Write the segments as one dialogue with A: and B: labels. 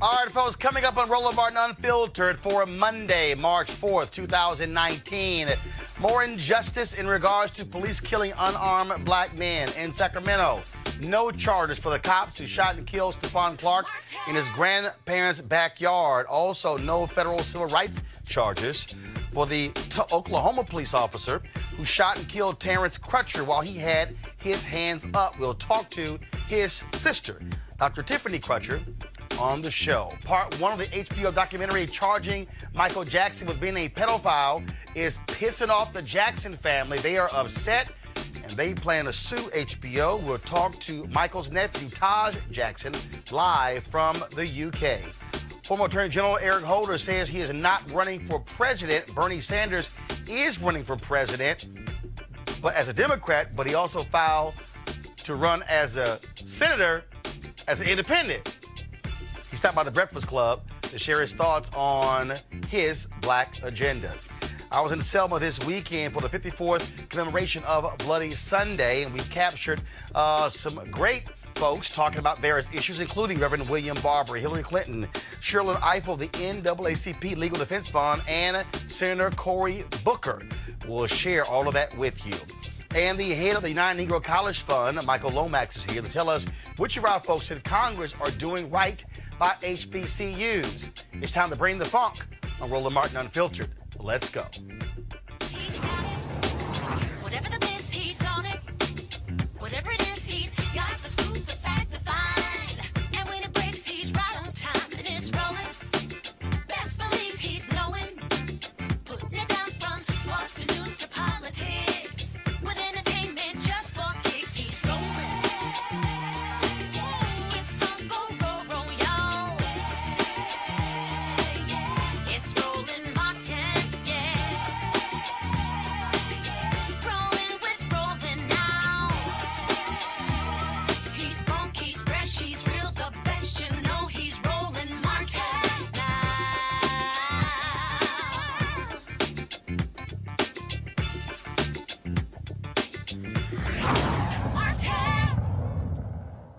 A: All right, folks, coming up on Roland Martin Unfiltered for Monday, March 4th, 2019. More injustice in regards to police killing unarmed black men in Sacramento. No charges for the cops who shot and killed Stephon Clarke in his grandparents' backyard. Also, no federal civil rights charges for the Oklahoma police officer who shot and killed Terrence Crutcher while he had his hands up. We'll talk to his sister, Dr. Tiffany Crutcher, on the show. Part one of the HBO documentary charging Michael Jackson with being a pedophile is pissing off the Jackson family. They are upset and they plan to sue HBO. We'll talk to Michael's nephew, Taj Jackson, live from the UK. Former Attorney General Eric Holder says he is not running for president. Bernie Sanders is running for president, but as a Democrat, but he also filed to run as a senator as an independent. He stopped by the Breakfast Club to share his thoughts on his black agenda. I was in Selma this weekend for the 54th commemoration of Bloody Sunday, and we captured some great folks talking about various issues, including Reverend William Barber, Hillary Clinton, Sherlyn Ifill, the NAACP Legal Defense Fund, and Senator Cory Booker. We'll share all of that with you. And the head of the United Negro College Fund, Michael Lomax, is here to tell us which of our folks in Congress are doing right by HBCUs. It's time to bring the funk on Roland Martin Unfiltered. Let's go.
B: He's got it. Whatever the miss, he's on it. Whatever it is, he's got the scoop, the fact, the find. And when it breaks, he's right on time and it's rolling. Best believe he's knowing. Putting it down from sports to news to politics. With entertainment just for kicks, he's rolling. It's on go, y'all. It's Roland Martin, yeah. Rolling with Roland now. He's funky, he's fresh, he's real, the best, you know he's Roland Martin now. Martin.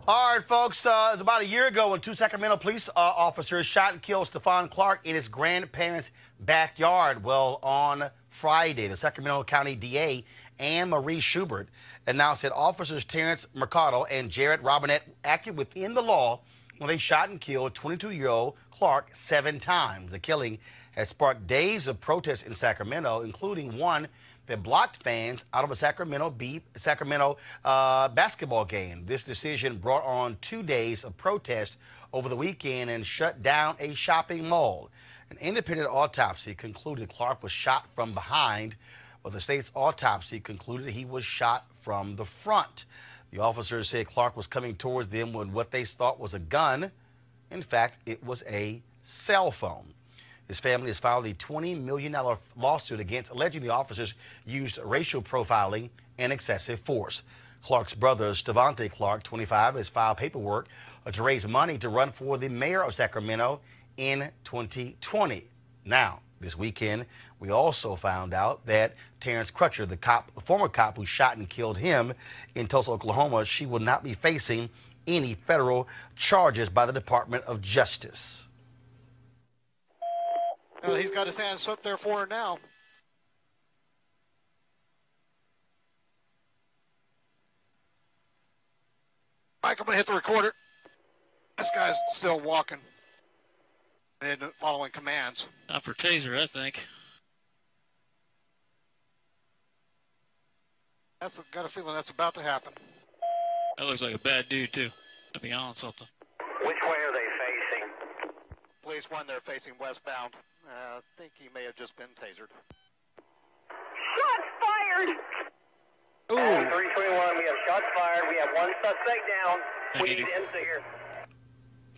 A: All right, folks, it was about a year ago when two Sacramento police officers shot and killed Stephon Clarke in his grandparents' backyard. Well, on Friday, the Sacramento County DA, Anne Marie Schubert, announced that officers Terrence Mercado and Jared Robinette acted within the law when they shot and killed 22-year-old Clarke 7 times. The killing has sparked days of protests in Sacramento, including one that blocked fans out of a Sacramento basketball game. This decision brought on 2 days of protest over the weekend and shut down a shopping mall. An independent autopsy concluded Clarke was shot from behind, but the state's autopsy concluded he was shot from the front. The officers said Clarke was coming towards them with what they thought was a gun. In fact, it was a cell phone. His family has filed a $20 million lawsuit alleging the officers used racial profiling and excessive force. Clarke's brother, Stephon Clarke, 25, has filed paperwork to raise money to run for the mayor of Sacramento in 2020. Now, this weekend, we also found out that Terrence Crutcher, the former cop who shot and killed him in Tulsa, Oklahoma, she will not be facing any federal charges by the Department of Justice.
C: Well, he's got his hands up there for her now. Mike, I'm going to hit the recorder. This guy's still walking and following commands.
D: Time for taser, I think.
C: Got a feeling that's about to happen.
D: That looks like a bad dude, too, to be honest with you.
E: Which way are they facing?
C: Police 1, they're facing westbound. I think he may have just been tasered.
E: Shots fired!
C: Ooh.
E: 321, we have shots fired. We have one suspect down. We need to enter here.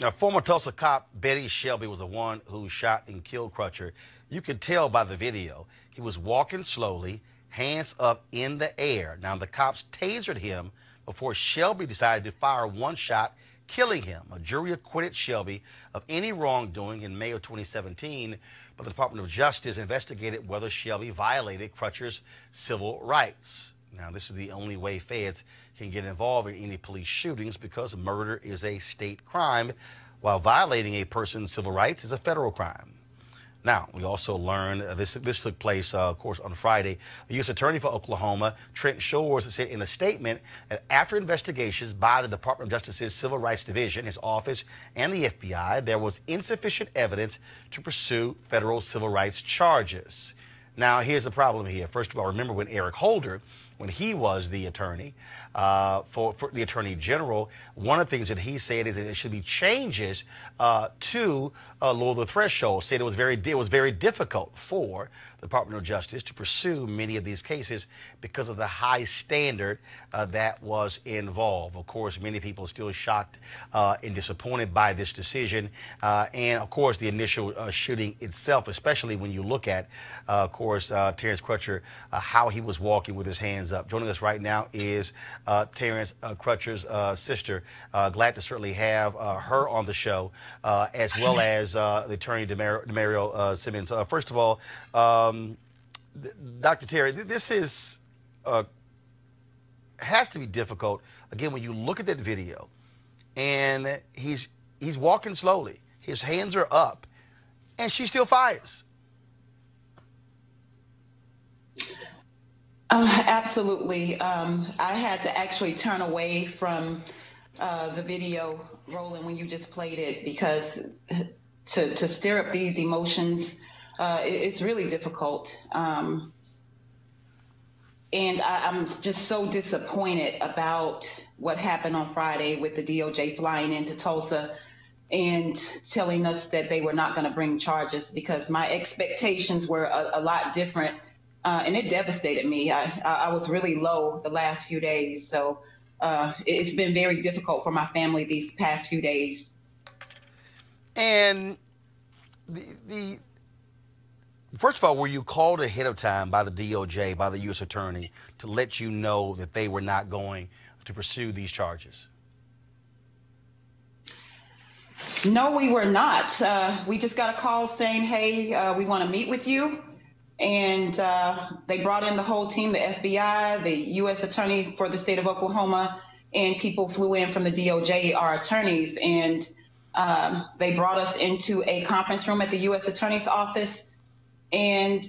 A: Now, former Tulsa cop Betty Shelby was the one who shot and killed Crutcher. You could tell by the video. He was walking slowly, hands up in the air. Now, the cops tasered him before Shelby decided to fire one shot, killing him. A jury acquitted Shelby of any wrongdoing in May of 2017, but the Department of Justice investigated whether Shelby violated Crutcher's civil rights. Now, this is the only way feds can get involved in any police shootings because murder is a state crime. while violating a person's civil rights is a federal crime. Now, we also learned this took place, of course, on Friday. The U.S. Attorney for Oklahoma, Trent Shores, said in a statement that after investigations by the Department of Justice's Civil Rights Division, his office, and the FBI, there was insufficient evidence to pursue federal civil rights charges. Now, here's the problem here. First of all, remember when Eric Holder, when he was the attorney for the Attorney General, one of the things that he said is that it should be changes to lower the threshold. Said it was very difficult for the Department of Justice to pursue many of these cases because of the high standard that was involved. Of course, many people are still shocked and disappointed by this decision, and of course the initial shooting itself, especially when you look at, of course, Terrence Crutcher, how he was walking with his hands up. Joining us right now is Terrence Crutcher's sister. Glad to certainly have her on the show, as well as the attorney Demario Simmons. First of all, Dr. Terry, this is has to be difficult. Again, when you look at that video, and he's walking slowly, his hands are up, and she still fires.
F: Absolutely. I had to actually turn away from the video, Roland, when you just played it, because to stir up these emotions, it's really difficult. And I'm just so disappointed about what happened on Friday with the DOJ flying into Tulsa and telling us that they were not going to bring charges, because my expectations were a lot different. And it devastated me. I was really low the last few days. So it's been very difficult for my family these past few days.
A: And first of all, were you called ahead of time by the DOJ, by the U.S. Attorney, to let you know that they were not going to pursue these charges?
F: No, we were not. We just got a call saying, hey, we want to meet with you. And they brought in the whole team, the FBI, the U.S. Attorney for the state of Oklahoma, and people flew in from the DOJ, our attorneys. And they brought us into a conference room at the U.S. Attorney's office and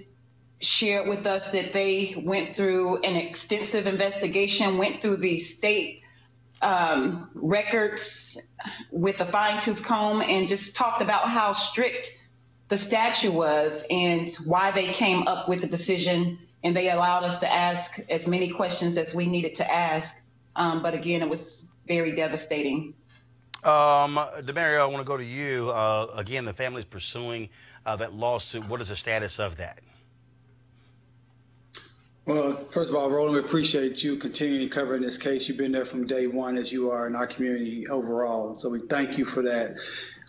F: shared with us that they went through an extensive investigation, went through the state records with a fine-tooth comb, and just talked about how strict the statute was and why they came up with the decision. And they allowed us to ask as many questions as we needed to ask. But again, it was very devastating.
A: Demario, I want to go to you. Again, the family's pursuing that lawsuit. What is the status of that?
G: Well, first of all, Roland, we appreciate you continuing covering this case. You've been there from day one, as you are in our community overall. So we thank you for that.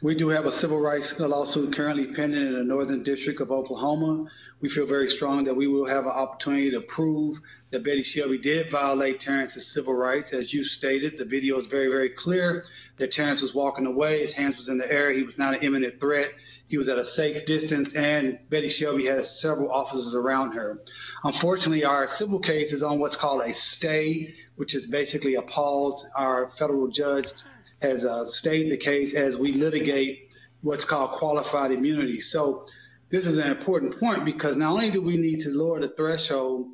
G: We do have a civil rights lawsuit currently pending in the Northern District of Oklahoma. We feel very strong that we will have an opportunity to prove that Betty Shelby did violate Terrence's civil rights. As you stated, the video is very, very clear that Terrence was walking away. His hands was in the air. He was not an imminent threat. He was at a safe distance, and Betty Shelby has several officers around her. Unfortunately, our civil case is on what's called a stay, which is basically a pause. Our federal judge has stayed the case as we litigate what's called qualified immunity. So this is an important point, because not only do we need to lower the threshold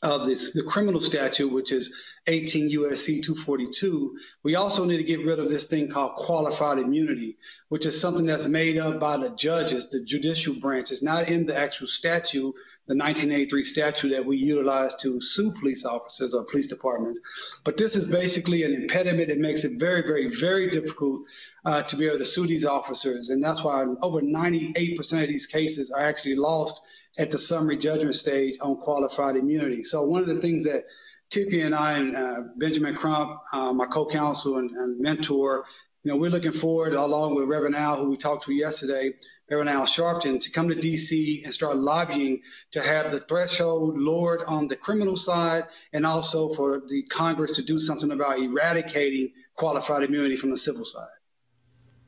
G: of the criminal statute, which is 18 U.S.C. 242, we also need to get rid of this thing called qualified immunity, which is something that's made up by the judges, the judicial branch. It's not in the actual statute, the 1983 statute that we utilize to sue police officers or police departments. But this is basically an impediment that makes it very, very, very difficult to be able to sue these officers. And that's why over 98% of these cases are actually lost at the summary judgment stage on qualified immunity. So one of the things that Tiffany and I and Benjamin Crump, my co-counsel and mentor, we're looking forward, along with Reverend Al, who we talked to yesterday, Reverend Al Sharpton, to come to D.C. and start lobbying to have the threshold lowered on the criminal side, and also for the Congress to do something about eradicating qualified immunity from the civil side.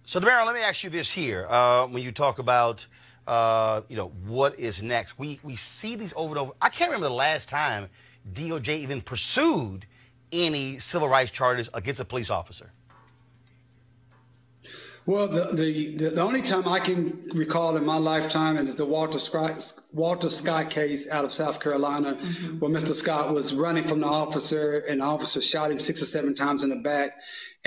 A: So, Demario, let me ask you this here. When you talk about what is next? We see these over and over. I can't remember the last time DOJ even pursued any civil rights charges against a police officer.
G: Well, the only time I can recall in my lifetime is the Walter Scott case out of South Carolina, where Mr. Scott was running from the officer, and the officer shot him 6 or 7 times in the back.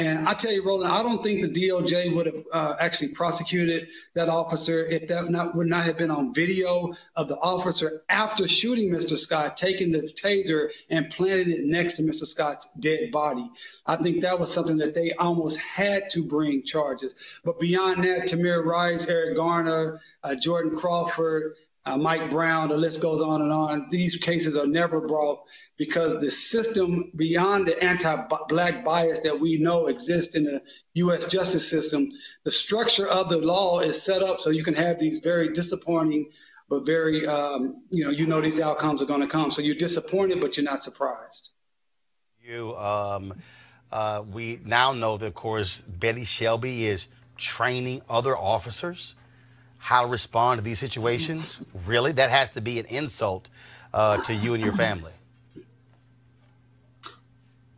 G: And I tell you, Roland, I don't think the DOJ would have actually prosecuted that officer if that would not have been on video of the officer after shooting Mr. Scott, taking the taser and planting it next to Mr. Scott's dead body. I think that was something that they almost had to bring charges. But beyond that, Tamir Rice, Eric Garner, Jordan Crawford, Mike Brown, the list goes on and on. These cases are never brought because the system, beyond the anti-Black bias that we know exists in the U.S. justice system, the structure of the law is set up so you can have these very disappointing, but very, these outcomes are going to come. So you're disappointed, but you're not surprised.
A: We now know that, of course, Betty Shelby is training other officers how to respond to these situations. Really? That has to be an insult to you and your family.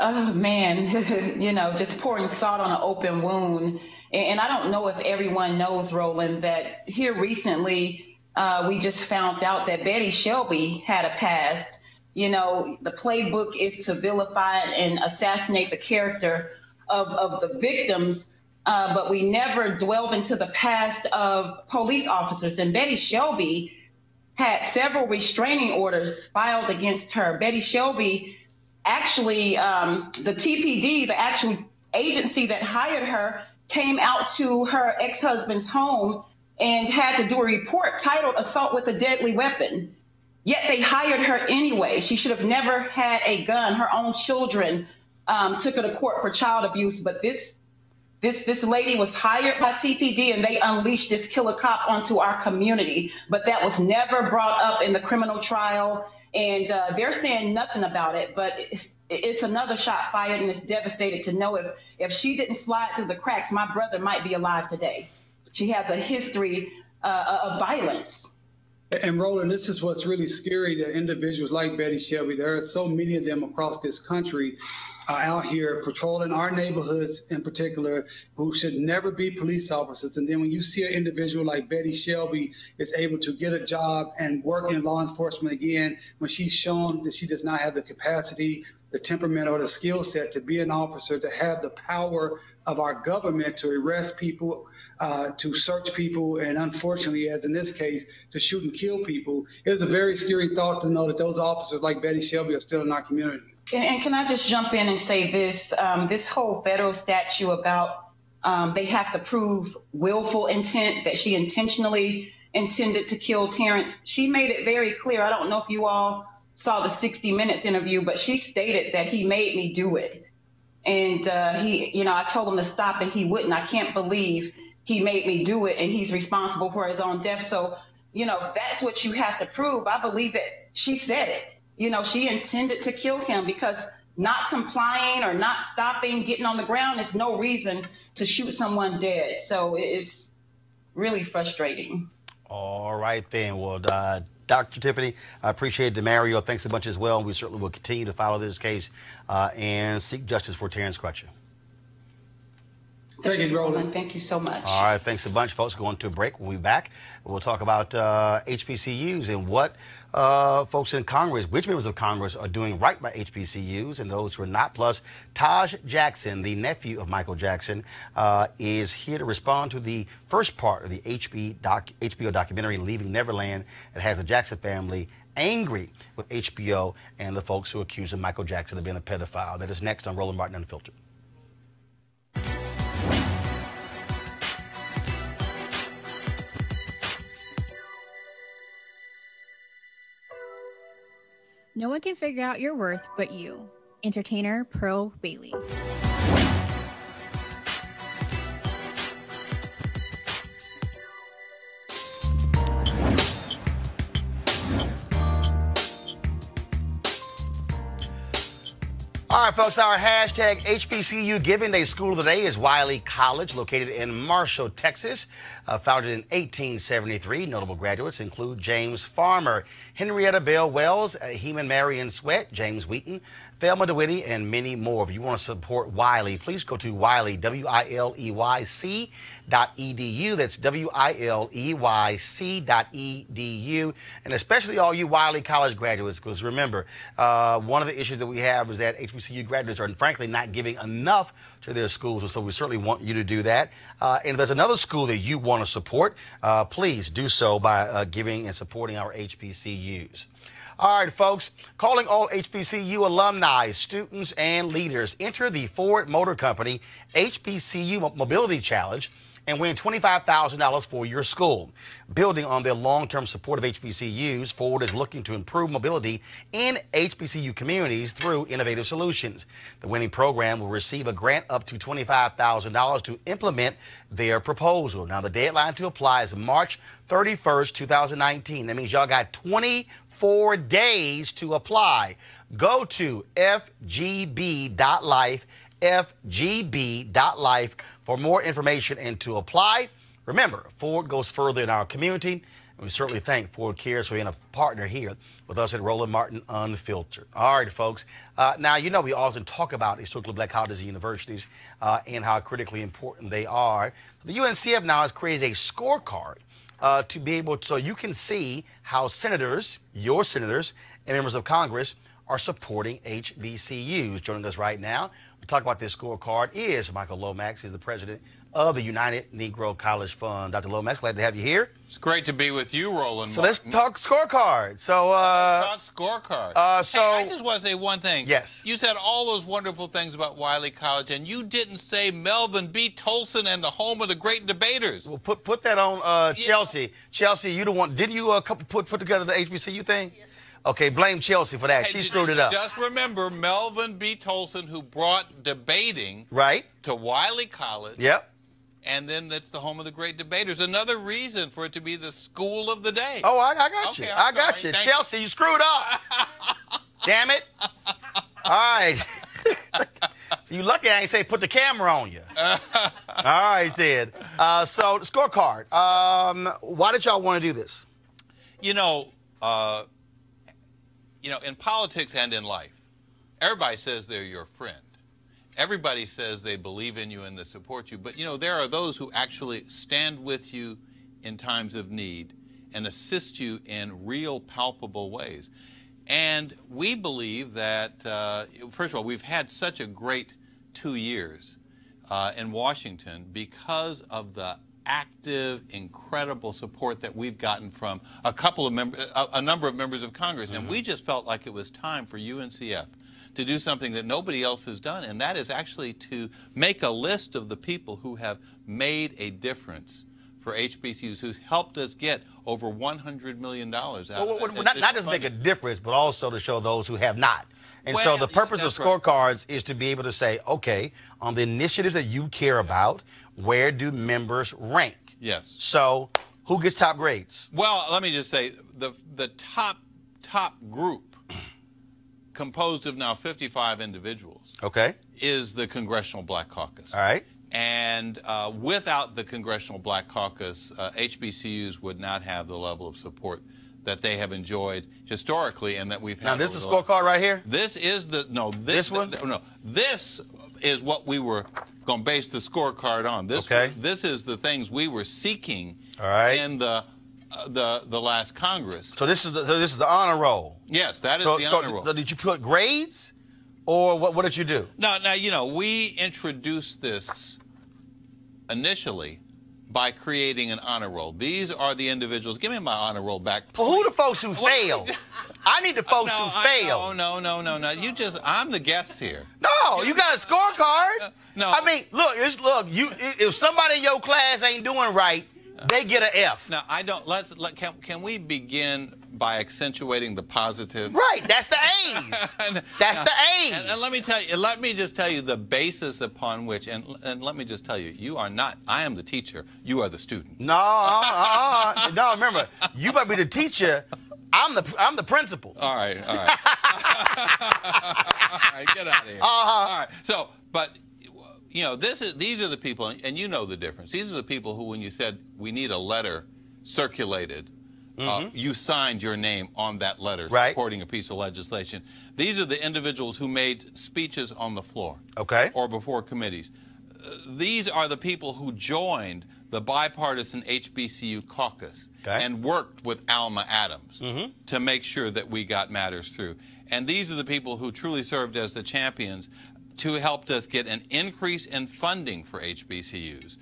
F: Oh, man, just pouring salt on an open wound. And I don't know if everyone knows, Roland, that here recently we just found out that Betty Shelby had a past. The playbook is to vilify and assassinate the character of the victims. But we never dwelled into the past of police officers. And Betty Shelby had several restraining orders filed against her. Betty Shelby, actually, the TPD, the actual agency that hired her, came out to her ex-husband's home and had to do a report titled Assault with a Deadly Weapon. Yet they hired her anyway. She should have never had a gun. Her own children took her to court for child abuse. But this lady was hired by TPD, and they unleashed this killer cop onto our community. But that was never brought up in the criminal trial, and they're saying nothing about it. But it's another shot fired, and it's devastated to know if she didn't slide through the cracks, my brother might be alive today. She has a history of violence.
G: And Roland, this is what's really scary to individuals like Betty Shelby. There are so many of them across this country out here patrolling our neighborhoods in particular who should never be police officers. And then when you see an individual like Betty Shelby is able to get a job and work in law enforcement again, when she's shown that she does not have the capacity, the temperament, or the skill set to be an officer, to have the power of our government to arrest people, to search people, and unfortunately, as in this case, to shoot and kill people, it is a very scary thought to know that those officers like Betty Shelby are still in our community.
F: And can I just jump in and say this? This whole federal statute about they have to prove willful intent, that she intentionally intended to kill Terrence. She made it very clear. I don't know if you all saw the 60 Minutes interview, but she stated that he made me do it. And I told him to stop and he wouldn't. I can't believe he made me do it and he's responsible for his own death. So, that's what you have to prove. I believe that she said it. She intended to kill him, because not complying or not stopping, getting on the ground is no reason to shoot someone dead. So it's really frustrating.
A: All right, then. Well, Dr. Tiffany, I appreciate it. Mario, thanks a bunch as well. We certainly will continue to follow this case and seek justice for Terrence Crutcher.
G: Thank you, Roland.
F: Thank you so much.
A: All right, thanks a bunch, folks. Going to a break. We'll be back. We'll talk about HBCUs and what folks in Congress, which members of Congress are doing right by HBCUs and those who are not. Plus, Taj Jackson, the nephew of Michael Jackson, is here to respond to the first part of the HBO documentary, Leaving Neverland. It has the Jackson family angry with HBO and the folks who accuse of Michael Jackson of being a pedophile. That is next on Roland Martin Unfiltered.
H: No one can figure out your worth but you. Entertainer Pearl Bailey.
A: All right, folks, our hashtag HBCU Giving Day School of the Day is Wiley College, located in Marshall, Texas. Founded in 1873, notable graduates include James Farmer, Henrietta Bell Wells, Heman Marion Sweat, James Wheaton, Thelma DeWitty, and many more. If you want to support Wiley, please go to Wiley, WILEYC.edu. That's WILEYC.edu. And especially all you Wiley College graduates, because remember, one of the issues that we have is that HBCU graduates are frankly not giving enough to their schools, so we certainly want you to do that. And if there's another school that you want to support, please do so by giving and supporting our HBCUs. All right, folks, calling all HBCU alumni, students, and leaders. Enter the Ford Motor Company HBCU Mobility Challenge and win $25,000 for your school. Building on their long-term support of HBCUs, Ford is looking to improve mobility in HBCU communities through innovative solutions. The winning program will receive a grant up to $25,000 to implement their proposal. Now, the deadline to apply is March 31st, 2019. That means y'all got 24 days to apply. Go to fgb.life, fgb.life for more information and to apply. Remember, Ford goes further in our community, and we certainly thank Ford Cares for being a partner here with us at Roland Martin Unfiltered. All right, folks. Now, you know we often talk about historically black colleges and universities and how critically important they are. The UNCF now has created a scorecard to be able to, so you can see how senators, your senators, and members of Congress are supporting HBCUs. Joining us right now to talk about this scorecard is Michael Lomax. He's the president of the United Negro College Fund. Dr. Lomax, glad to have you here.
I: It's great to be with you, Roland.
A: So let's talk scorecard. So
I: let's talk scorecard. Hey, I just want to say one thing.
A: Yes.
I: You said all those wonderful things about Wiley College, and you didn't say Melvin B. Tolson and the home of the great debaters.
A: Well, put that on Chelsea. Chelsea, you the one. Didn't you put together the HBCU thing? Yes. Okay, blame Chelsea for that. She screwed it up.
I: Just remember Melvin B. Tolson, who brought debating to Wiley College.
A: Yep.
I: And then that's the home of the great debaters. Another reason for it to be the school of the day.
A: Oh, I got you. I got you. Chelsea, you screwed up. Damn it. All right. So you lucky I ain't say put the camera on you. All right, then. So the scorecard. Why did y'all want to do this?
I: You know, in politics and in life, everybody says they're your friend. Everybody says they believe in you and they support you. But, you know, there are those who actually stand with you in times of need and assist you in real, palpable ways. And we believe that, first of all, we've had such a great 2 years in Washington because of the active, incredible support that we've gotten from a number of members of Congress. And we just felt like it was time for UNCF to do something that nobody else has done, and that is actually to make a list of the people who have made a difference for HBCUs, who's helped us get over $100 million out of it.
A: Not just make a difference, but also to show those who have not. And so the purpose of scorecards is to be able to say, okay, on the initiatives that you care about, where do members rank?
I: Yes.
A: So who gets top grades?
I: Well, let me just say, the top group, composed of now 55 individuals, is the Congressional Black Caucus.
A: All right.
I: And without the Congressional Black Caucus, HBCUs would not have the level of support that they have enjoyed historically and that we've had.
A: Now, this is the scorecard right here?
I: This is the, no. This one? No. This is what we were going to base the scorecard on. This is the things we were seeking in the last Congress.
A: So this is the honor roll.
I: Yes, that is the honor roll.
A: So did you put grades, or what did you do?
I: Now you know, we introduced this initially by creating an honor roll. These are the individuals. Give me my honor roll back.
A: Well, who the folks who failed? I need the folks who failed.
I: No. I'm the guest here.
A: No, you got a scorecard.
I: No.
A: I mean, look. If somebody in your class ain't doing right, they get an F.
I: Now, I don't. Can we begin by accentuating the positive?
A: Right. That's the A's. That's the A's.
I: And let me tell you. Let me just tell you the basis upon which. And let me just tell you. You are not. I am the teacher. You are the student.
A: No. No. Remember, you might be the teacher. I'm the principal.
I: All right. All right. All right. Get out of here. All right. So, but you know, these are the people, and you know the difference. These are the people who, when you said we need a letter circulated, you signed your name on that letter supporting a piece of legislation. These are the individuals who made speeches on the floor or before committees. These are the people who joined the bipartisan HBCU caucus and worked with Alma Adams to make sure that we got matters through. And these are the people who truly served as the champions to help us get an increase in funding for HBCUs,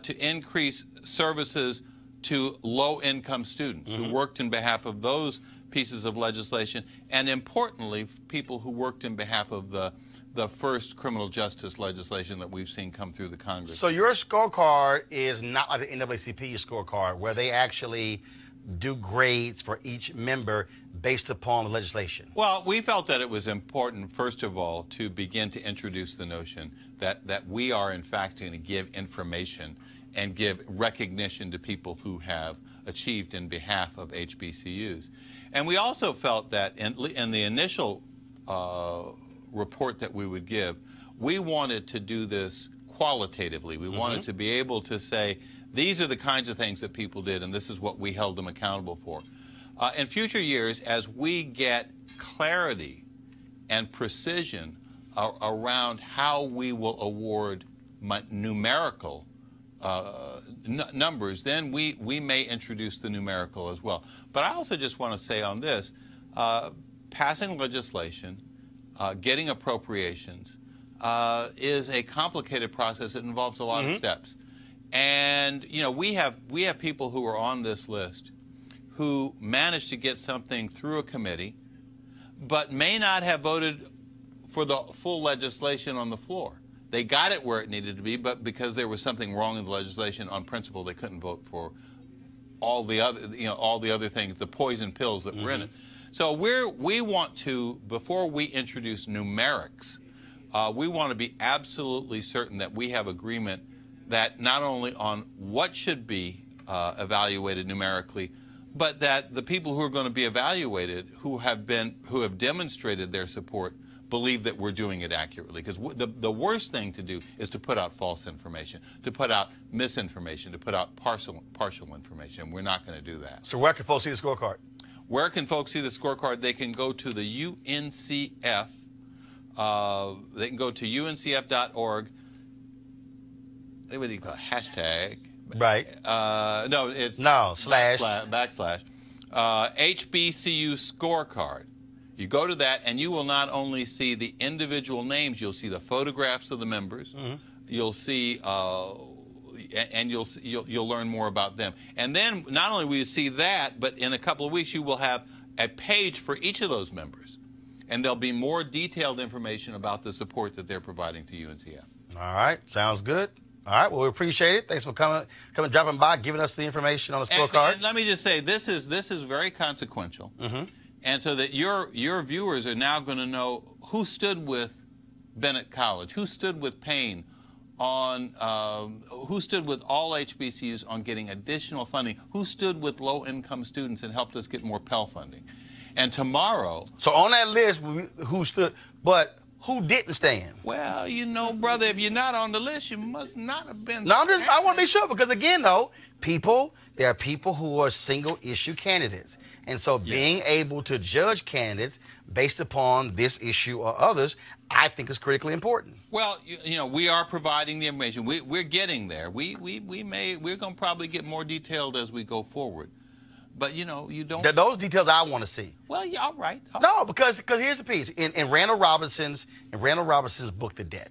I: to increase services to low-income students who worked in behalf of those pieces of legislation, and importantly, people who worked in behalf of the first criminal justice legislation that we've seen come through the Congress.
A: So your scorecard is not like the NAACP scorecard, where they actually do grades for each member based upon the legislation.
I: Well, we felt that it was important, first of all, to begin to introduce the notion that we are, in fact, going to give information and give recognition to people who have achieved in behalf of HBCUs. And we also felt that in the initial report that we would give, we wanted to do this qualitatively. We wanted to be able to say, these are the kinds of things that people did, and this is what we held them accountable for. In future years, as we get clarity and precision around how we will award numerical numbers, then we may introduce the numerical as well. But I also just want to say on this, passing legislation, getting appropriations is a complicated process. It involves a lot of steps. And, you know, we have people who are on this list who managed to get something through a committee, but may not have voted for the full legislation on the floor. They got it where it needed to be, but because there was something wrong in the legislation on principle, they couldn't vote for all the other things, the poison pills that were in it. So we want to, before we introduce numerics, we want to be absolutely certain that we have agreement that not only on what should be evaluated numerically, but that the people who are going to be evaluated, who have demonstrated their support, believe that we're doing it accurately. Because the worst thing to do is to put out false information, to put out misinformation, to put out partial information. We're not going to do that.
A: So where can folks see the scorecard?
I: Where can folks see the scorecard? They can go to the UNCF. They can go to uncf.org. What do you call it? Hashtag.
A: Right.
I: No, it's
A: slash.
I: Backslash. HBCU scorecard. You go to that, and you will not only see the individual names, you'll see the photographs of the members. You'll see, and you'll learn more about them. And then not only will you see that, but in a couple of weeks you will have a page for each of those members, and there'll be more detailed information about the support that they're providing to UNCF. All
A: right, sounds good. All right, well, we appreciate it. Thanks for coming, dropping by, giving us the information on the scorecard.
I: And let me just say, this is very consequential. And so that your viewers are now going to know who stood with Bennett College, who stood with Payne on, who stood with all HBCUs on getting additional funding, who stood with low-income students and helped us get more Pell funding. And tomorrow...
A: So on that list, who stood, but who didn't stand?
I: Well, you know, brother, if you're not on the list, you must not have been...
A: No, I want to be sure, because again, though, there are people who are single-issue candidates. And so being able to judge candidates based upon this issue or others, I think is critically important.
I: Well, you know, we are providing the information. We're getting there. We're going to probably get more detailed as we go forward. But, you know, you don't...
A: Those details I want to see.
I: Well, yeah, all right.
A: No, because here's the piece. In Randall Robinson's book, The Debt,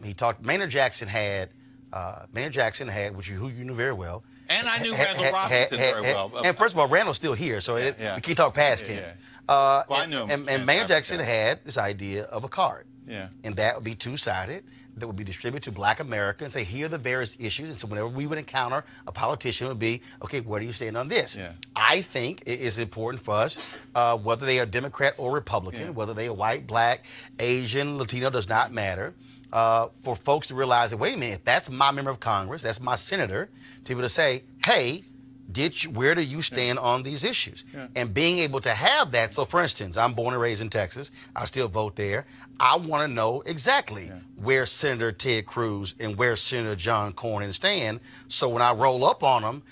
A: he talked... Maynard Jackson had, which who you knew very well.
I: And I knew Randall Robinson very well.
A: And first of all, Randall's still here, so we can't talk past tense.
I: Well, I knew him.
A: And Maynard Jackson had this idea of a card.
I: Yeah.
A: And that would be two-sided, that would be distributed to Black America and say, here are the various issues. And so whenever we would encounter a politician, it would be, okay, where do you stand on this?
I: Yeah.
A: I think it is important for us, whether they are Democrat or Republican, whether they are white, Black, Asian, Latino, does not matter. For folks to realize that, wait a minute, that's my member of Congress, that's my senator, to be able to say, hey, where do you stand on these issues? Yeah. And being able to have that. So, for instance, I'm born and raised in Texas. I still vote there. I want to know exactly where Senator Ted Cruz and where Senator John Cornyn stand. So when I roll up on them,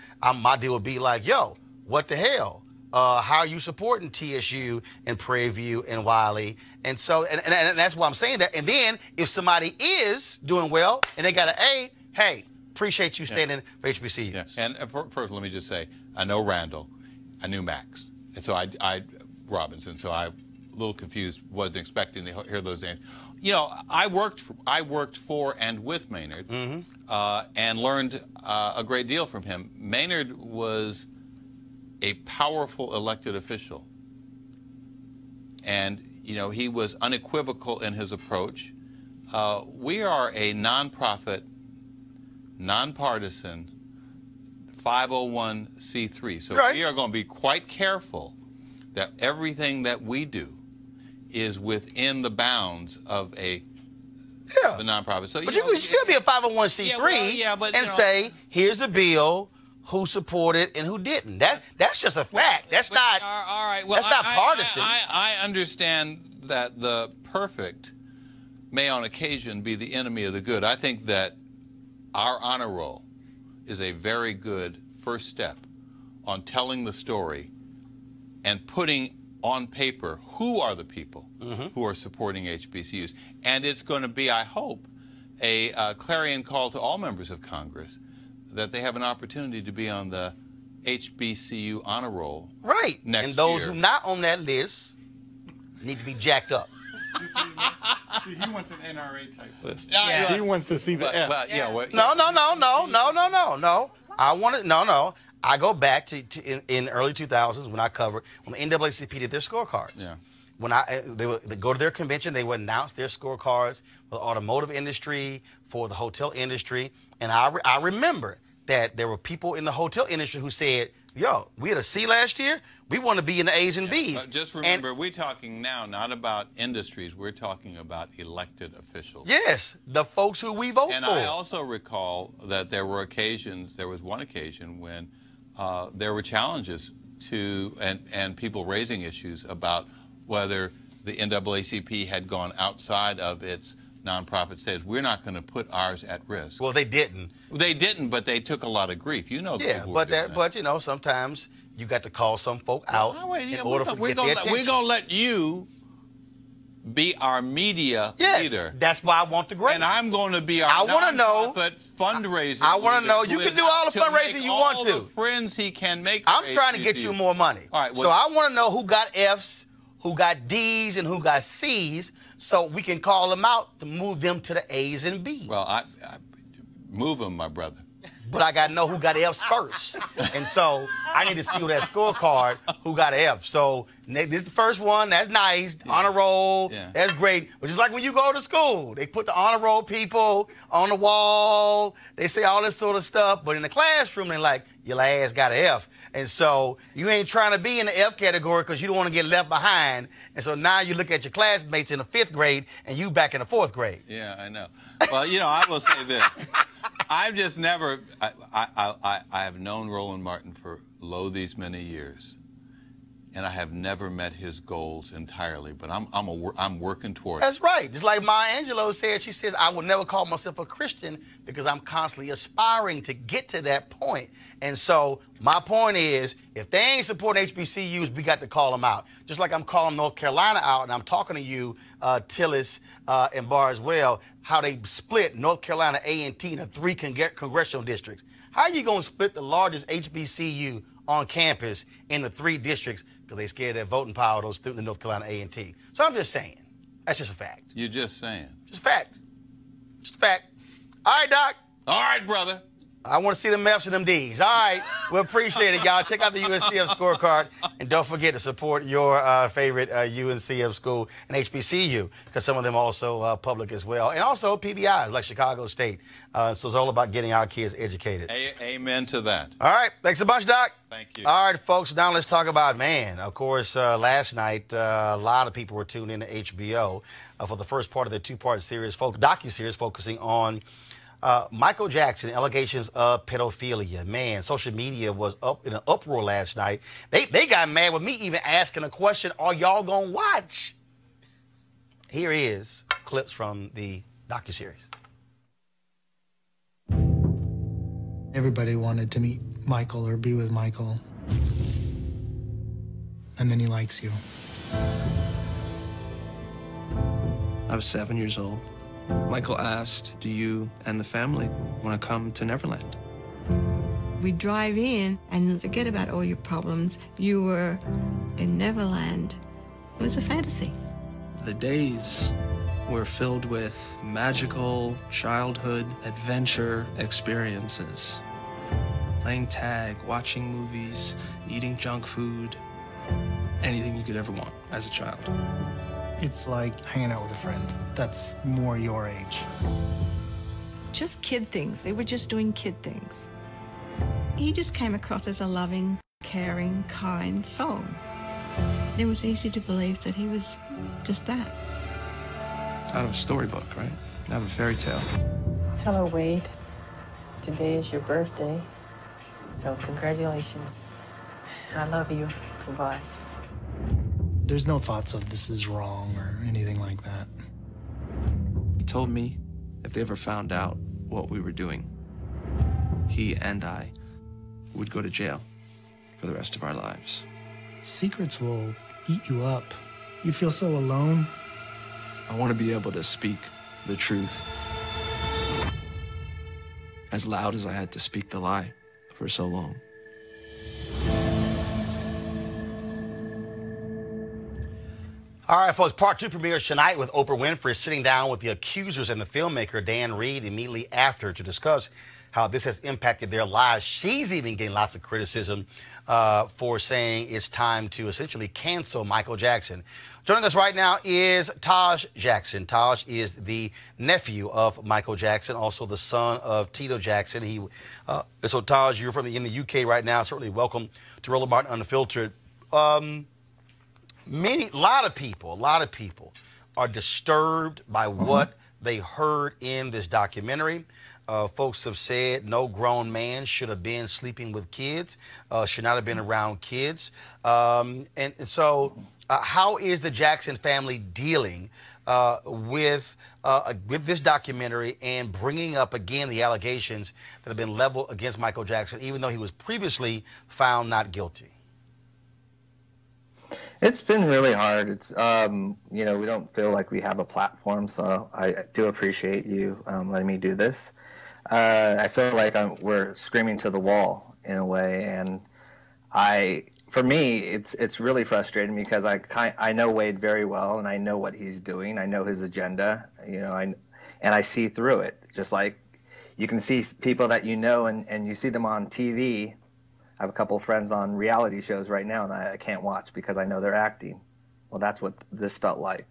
A: my deal would be like, yo, what the hell? How are you supporting TSU and Prairie View and Wiley? And so, and that's why I'm saying that. And then if somebody is doing well and they got an A, hey, appreciate you standing for HBCUs.
I: Yeah. And first, let me just say, I know Randall, I knew Max, and so I Robinson. So I'm a little confused, wasn't expecting to hear those names. You know, I worked for and with Maynard, and learned a great deal from him. Maynard was a powerful elected official, and you know he was unequivocal in his approach. We are a nonprofit, nonpartisan 501c3, so we are going to be quite careful that everything that we do is within the bounds of the nonprofit. So,
A: but you can still be a 501c3 and say, here's a bill, who supported and who didn't. That's just a fact. That's not.
I: All right. Well,
A: that's not partisan.
I: I understand that the perfect may on occasion be the enemy of the good. I think that our honor roll is a very good first step on telling the story and putting on paper who are the people who are supporting HBCUs. And it's going to be, I hope, a clarion call to all members of Congress that they have an opportunity to be on the HBCU honor roll next year.
A: And those who not on that list need to be jacked up.
J: See, he wants an NRA type list.
A: Yeah.
J: He wants to see the F.
A: No. I want to, no. I go back to in early 2000s when the NAACP did their scorecards. Yeah. When they go to their convention, they would announce their scorecards for the automotive industry, for the hotel industry. And I remember that there were people in the hotel industry who said, yo, we had a C last year. We want to be in the A's and B's.
I: Just remember, we're talking now not about industries. We're talking about elected officials.
A: Yes, the folks who we vote for.
I: And I also recall that there was one occasion when there were challenges to, and people raising issues about whether the NAACP had gone outside of its nonprofit status. We're not going to put ours at risk.
A: Well, they didn't.
I: They didn't, but they took a lot of grief. You know.
A: Yeah, but you know, sometimes you got to call some folk out in order to get their attention.
I: We're going to let you be our media leader.
A: That's why I want the grades.
I: And I'm going to be our nonprofit fundraising.
A: I want to know. You can do all the fundraising you want to.
I: All the friends he can make.
A: I'm trying to get you more money.
I: All right.
A: So I want to know who got F's, who got D's, and who got C's, so we can call them out to move them to the A's and B's.
I: Well, I move them, my brother.
A: But I got to know who got F's first. And so I need to see that scorecard, who got an F. So this is the first one. That's nice. Honor roll. Yeah. That's great. But just like when you go to school, they put the honor roll people on the wall. They say all this sort of stuff. But in the classroom, they're like, your ass got an F. And so you ain't trying to be in the F category because you don't want to get left behind. And so now you look at your classmates in the 5th grade and you back in the 4th grade.
I: Yeah, I know. Well, you know, I will say this. I've just never, I have known Roland Martin for these many years, and I have never met his goals entirely, but I'm working toward it.
A: That's right. Just like Maya Angelou said, she says, I will never call myself a Christian because I'm constantly aspiring to get to that point. And so my point is, if they ain't supporting HBCUs, we got to call them out. Just like I'm calling North Carolina out, and I'm talking to you, Tillis and Barr as well, how they split North Carolina A&T into 3 congressional districts. How are you going to split the largest HBCU on campus into 3 districts because they scared that voting power of those students in North Carolina A&T? So I'm just saying. That's just a fact.
I: You're just saying.
A: Just a fact. Just a fact. All right, Doc.
I: All right, brother.
A: I want to see them F's and them D's. All right. We appreciate it, y'all. Check out the UNCF scorecard. And don't forget to support your favorite UNCF school and HBCU, because some of them are also public as well. And also PBIs like Chicago State. So it's all about getting our kids educated.
I: Amen to that.
A: All right. Thanks a bunch, Doc.
I: Thank you.
A: All right, folks. Now let's talk about, of course, last night, a lot of people were tuned in to HBO for the first part of the 2-part series, docu-series focusing on Michael Jackson, allegations of pedophilia. Man, social media was up in an uproar last night. They got mad with me even asking a question, are y'all going to watch? Here is clips from the docuseries.
K: Everybody wanted to meet Michael or be with Michael. And then he likes you.
L: I was 7 years old. Michael asked, do you and the family want to come to Neverland?
M: We drive in and forget about all your problems. You were in Neverland. It was a fantasy.
L: The days were filled with magical childhood adventure experiences. Playing tag, watching movies, eating junk food, anything you could ever want as a child.
K: It's like hanging out with a friend that's more your age.
M: Just kid things. They were just doing kid things. He just came across as a loving, caring, kind soul. It was easy to believe that he was just that.
L: Out of a storybook, right? Out of a fairy tale.
N: Hello, Wade. Today is your birthday, so congratulations. I love you. Goodbye.
K: There's no thoughts of this is wrong or anything like that.
L: He told me if they ever found out what we were doing, he and I would go to jail for the rest of our lives.
K: Secrets will eat you up. You feel so alone.
L: I want to be able to speak the truth as loud as I had to speak the lie for so long.
A: All right, folks, part 2 premieres tonight with Oprah Winfrey sitting down with the accusers and the filmmaker Dan Reed immediately after to discuss how this has impacted their lives. She's even getting lots of criticism for saying it's time to essentially cancel Michael Jackson. Joining us right now is Taj Jackson. Taj is the nephew of Michael Jackson, also the son of Tito Jackson. So Taj, you're in the UK right now. Certainly welcome to Roland Martin Unfiltered. A lot of people are disturbed by what they heard in this documentary. Folks have said no grown man should have been sleeping with kids, should not have been around kids. And so how is the Jackson family dealing with this documentary and bringing up again the allegations that have been leveled against Michael Jackson, even though he was previously found not guilty?
O: It's been really hard. It's we don't feel like we have a platform, so I do appreciate you letting me do this. I feel like we're screaming to the wall in a way, and for me, it's really frustrating because I know Wade very well, and I know what he's doing. I know his agenda, and I see through it. Just like you can see people that and you see them on TV. I have a couple of friends on reality shows right now that I can't watch because I know they're acting. Well, that's what this felt like.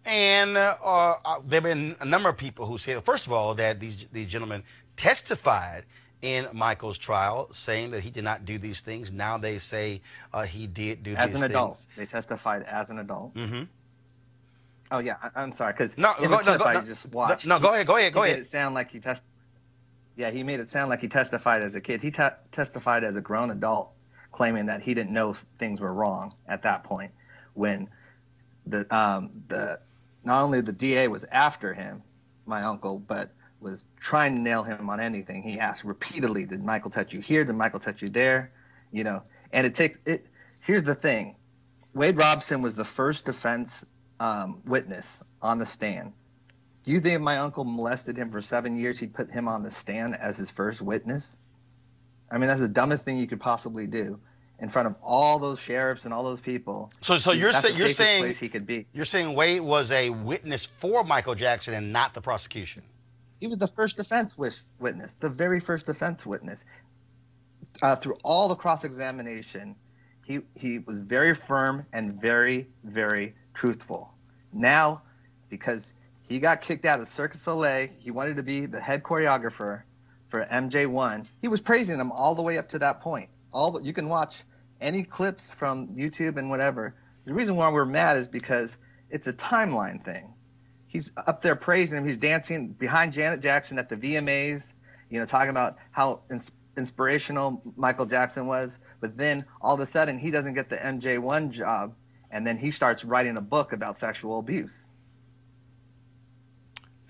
A: And there have been a number of people who say, first of all, that these gentlemen testified in Michael's trial, saying that he did not do these things. Now they say he did do these things.
O: As an adult. They testified as an adult.
A: Mm-hmm.
O: Oh, yeah. I'm sorry, because
A: go ahead.
O: He made it sound like he testified. Yeah, he made it sound like he testified as a kid. He testified as a grown adult, claiming that he didn't know things were wrong at that point when not only the DA was after him, my uncle, but was trying to nail him on anything. He asked repeatedly, did Michael touch you here? Did Michael touch you there? And here's the thing. Wade Robson was the first defense witness on the stand. Do you think if my uncle molested him for 7 years, he'd put him on the stand as his first witness? I mean, that's the dumbest thing you could possibly do in front of all those sheriffs and all those people.
A: So you're saying
O: place he could be.
A: You're saying Wade was a witness for Michael Jackson and not the prosecution?
O: He was the first defense witness, the very first defense witness. Through all the cross-examination, he was very firm and very, very truthful. Now, because he got kicked out of Cirque du Soleil, he wanted to be the head choreographer for MJ1. He was praising him all the way up to that point. You can watch any clips from YouTube and whatever. The reason why we're mad is because it's a timeline thing. he's up there praising him. He's dancing behind Janet Jackson at the VMAs, talking about how inspirational Michael Jackson was. But then all of a sudden he doesn't get the MJ1 job, and then he starts writing a book about sexual abuse.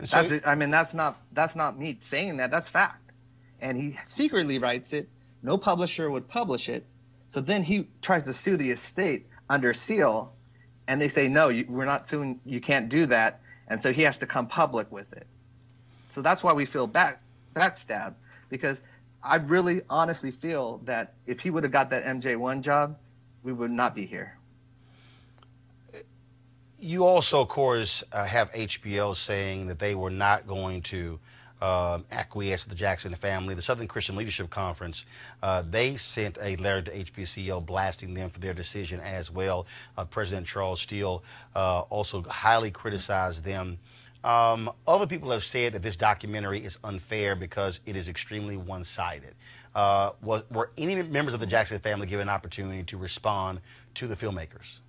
O: So, that's not me saying that. That's fact. And he secretly writes it. No publisher would publish it. So then he tries to sue the estate under seal, and they say, no, we're not suing. You can't do that. And so he has to come public with it. So that's why we feel backstabbed, because I really honestly feel that if he would have got that MJ1 job, we would not be here.
A: You also, of course, have HBO saying that they were not going to acquiesce to the Jackson family. The Southern Christian Leadership Conference, they sent a letter to HBCU blasting them for their decision as well. President Charles Steele also highly criticized them. Other people have said that this documentary is unfair because it is extremely one-sided. Were any members of the Jackson family given an opportunity to respond to the filmmakers?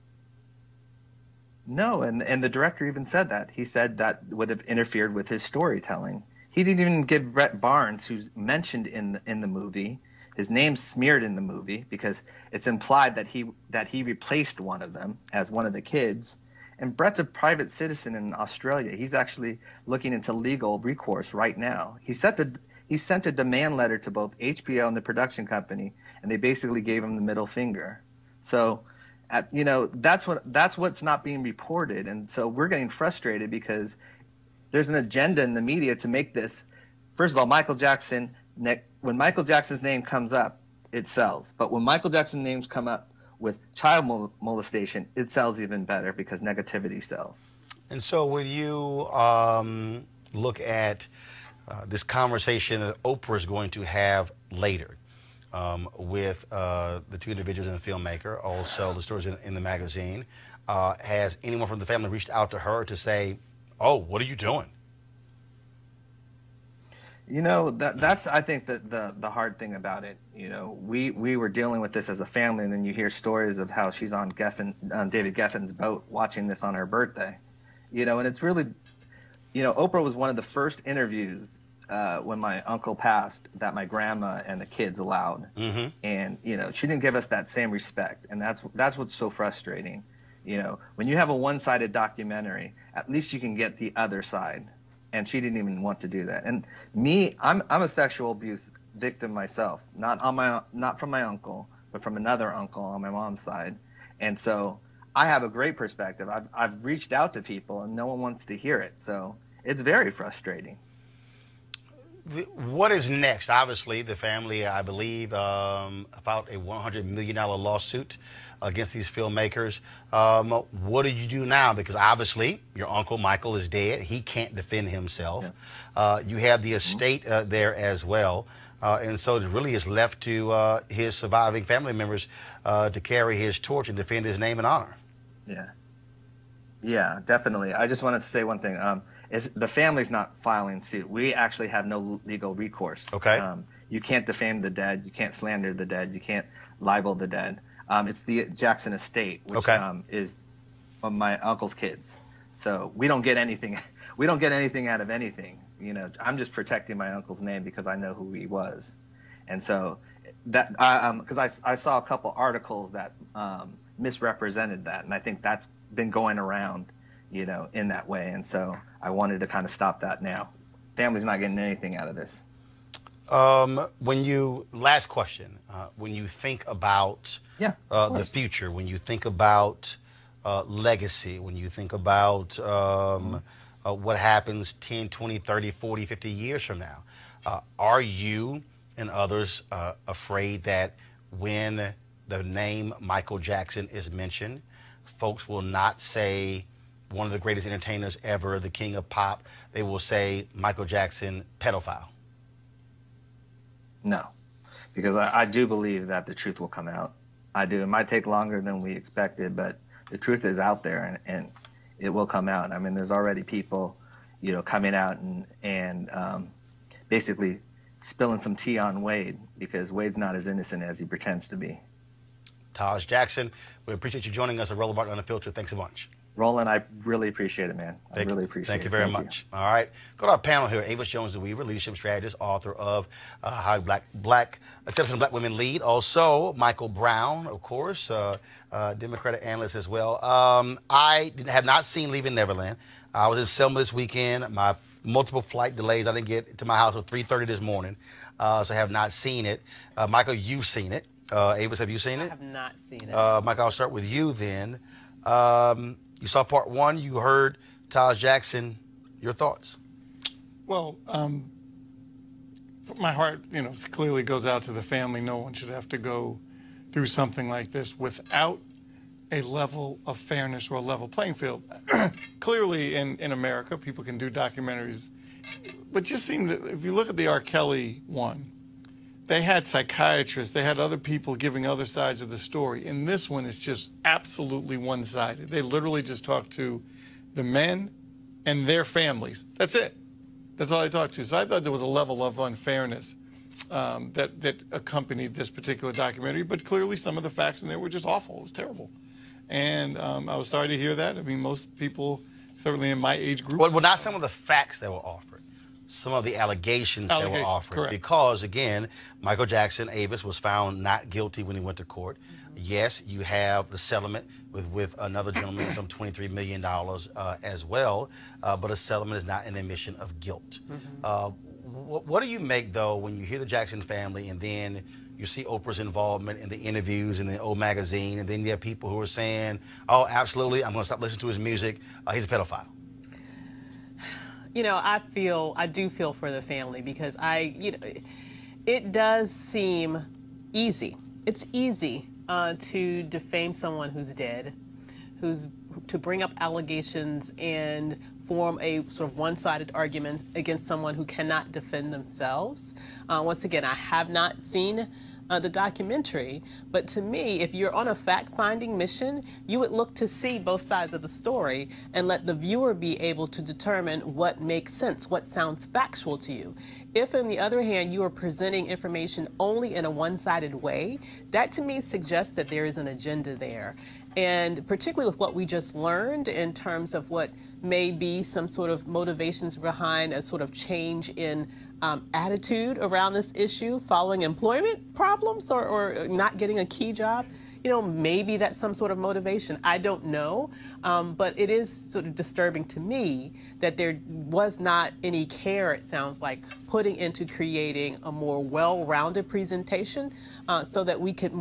O: No, and the director even said that. He said that would have interfered with his storytelling. He didn't even give Brett Barnes, who's mentioned in the movie, his name's smeared in the movie because it's implied that he replaced one of them as one of the kids. And Brett's a private citizen in Australia. He's actually looking into legal recourse right now. He sent a demand letter to both HBO and the production company, and they basically gave him the middle finger. So, that's what's not being reported, and so we're getting frustrated because there's an agenda in the media to make this. First of all, Michael Jackson. When Michael Jackson's name comes up, it sells. But when Michael Jackson's names come up with child molestation, it sells even better because negativity sells.
A: And so when you look at this conversation that Oprah is going to have later with the two individuals and the filmmaker, also the stories in the magazine, has anyone from the family reached out to her to say, oh, what are you doing?
O: That's I think the hard thing about it. We were dealing with this as a family, and then you hear stories of how she's on David Geffen's boat watching this on her birthday. And it's really, Oprah was one of the first interviews when my uncle passed that my grandma and the kids allowed. Mm-hmm. And she didn't give us that same respect, and that's what's so frustrating. When you have a one-sided documentary, at least you can get the other side. And she didn't even want to do that. And me, I'm a sexual abuse victim myself, not from my uncle, but from another uncle on my mom's side. And so I have a great perspective. I've reached out to people, and no one wants to hear it. So it's very frustrating.
A: What is next? Obviously, the family, I believe, filed a $100 million lawsuit against these filmmakers. What do you do now? Because obviously, your uncle Michael is dead. He can't defend himself. Yeah. You have the estate there as well. And so it really is left to his surviving family members to carry his torch and defend his name and honor.
O: Yeah. Yeah, definitely. I just wanted to say one thing. The family's not filing suit. We actually have no legal recourse.
A: Okay.
O: You can't defame the dead. You can't slander the dead. You can't libel the dead. It's the Jackson estate, which is my uncle's kids. So we don't get anything. We don't get anything out of anything. I'm just protecting my uncle's name because I know who he was, and so that because I saw a couple articles that misrepresented that, and I think that's been going around, in that way, and so I wanted to kind of stop that now. Family's not getting anything out of this.
A: Last question, when you think about the future, when you think about legacy, when you think about what happens 10, 20, 30, 40, 50 years from now, are you and others afraid that when the name Michael Jackson is mentioned, folks will not say one of the greatest entertainers ever, the king of pop? They will say Michael Jackson, pedophile.
O: No, because I do believe that the truth will come out. I do. It might take longer than we expected, but the truth is out there, and it will come out. I mean, there's already people, coming out and basically spilling some tea on Wade because Wade's not as innocent as he pretends to be.
A: Taj Jackson, we appreciate you joining us at Roland Unfiltered. Thanks so much.
O: Roland, I really appreciate it, man. I really appreciate it.
A: Thank you very much. All right. Go to our panel here. Avis Jones-DeWeaver, leadership strategist, author of How Exceptional Black Women Lead. Also, Michael Brown, of course, Democratic analyst as well. I have not seen Leaving Neverland. I was in Selma this weekend. My multiple flight delays. I didn't get to my house until 3:30 this morning, so I have not seen it. Michael, you've seen it. Avis, have you seen it?
P: I have not seen it.
A: Michael, I'll start with you then. You saw part one. You heard Taj Jackson. Your thoughts?
J: Well, my heart, clearly goes out to the family. No one should have to go through something like this without a level of fairness or a level playing field. Clearly, in America, people can do documentaries, but just seem that if you look at the R. Kelly one, they had psychiatrists, they had other people giving other sides of the story. And this one is just absolutely one-sided. They literally just talk to the men and their families. That's it. That's all they talk to. So I thought there was a level of unfairness that accompanied this particular documentary. But clearly some of the facts in there were just awful. It was terrible. And I was sorry to hear that. I mean, most people, certainly in my age group.
A: Well, not some of the facts that were offered. Some of the allegations that were offered.
J: Correct.
A: Because, again, Michael Jackson, Avis, was found not guilty when he went to court. Yes, you have the settlement with another gentleman, some $23 million as well, but a settlement is not an admission of guilt. What do you make, though, when you hear the Jackson family and then you see Oprah's involvement in the interviews in the old magazine, and then you have people who are saying, oh, absolutely, I'm going to stop listening to his music, he's a pedophile?
P: I do feel for the family because it does seem easy. It's easy to defame someone who's dead, to bring up allegations and form a sort of one-sided argument against someone who cannot defend themselves. Once again, I have not seen the documentary, but to me, if you're on a fact-finding mission, you would look to see both sides of the story and let the viewer be able to determine what makes sense, what sounds factual to you. If, on the other hand, you are presenting information only in a one-sided way, that to me suggests that there is an agenda there. And particularly with what we just learned in terms of what may be some sort of motivations behind a sort of change in attitude around this issue following employment problems or not getting a key job. Maybe that's some sort of motivation. I don't know, but it is sort of disturbing to me that there was not any care, it sounds like, putting into creating a more well-rounded presentation so that we could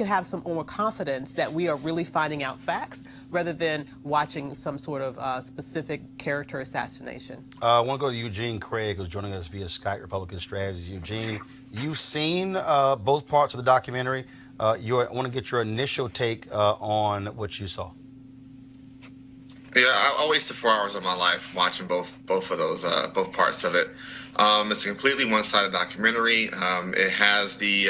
P: have some more confidence that we are really finding out facts rather than watching some sort of specific character assassination. I
A: want to go to Eugene Craig, who's joining us via Skype, Republican Strategies. Eugene, you've seen both parts of the documentary. I want to get your initial take on what you saw.
Q: Yeah, I wasted 4 hours of my life watching both of those, both parts of it. It's a completely one-sided documentary. It has the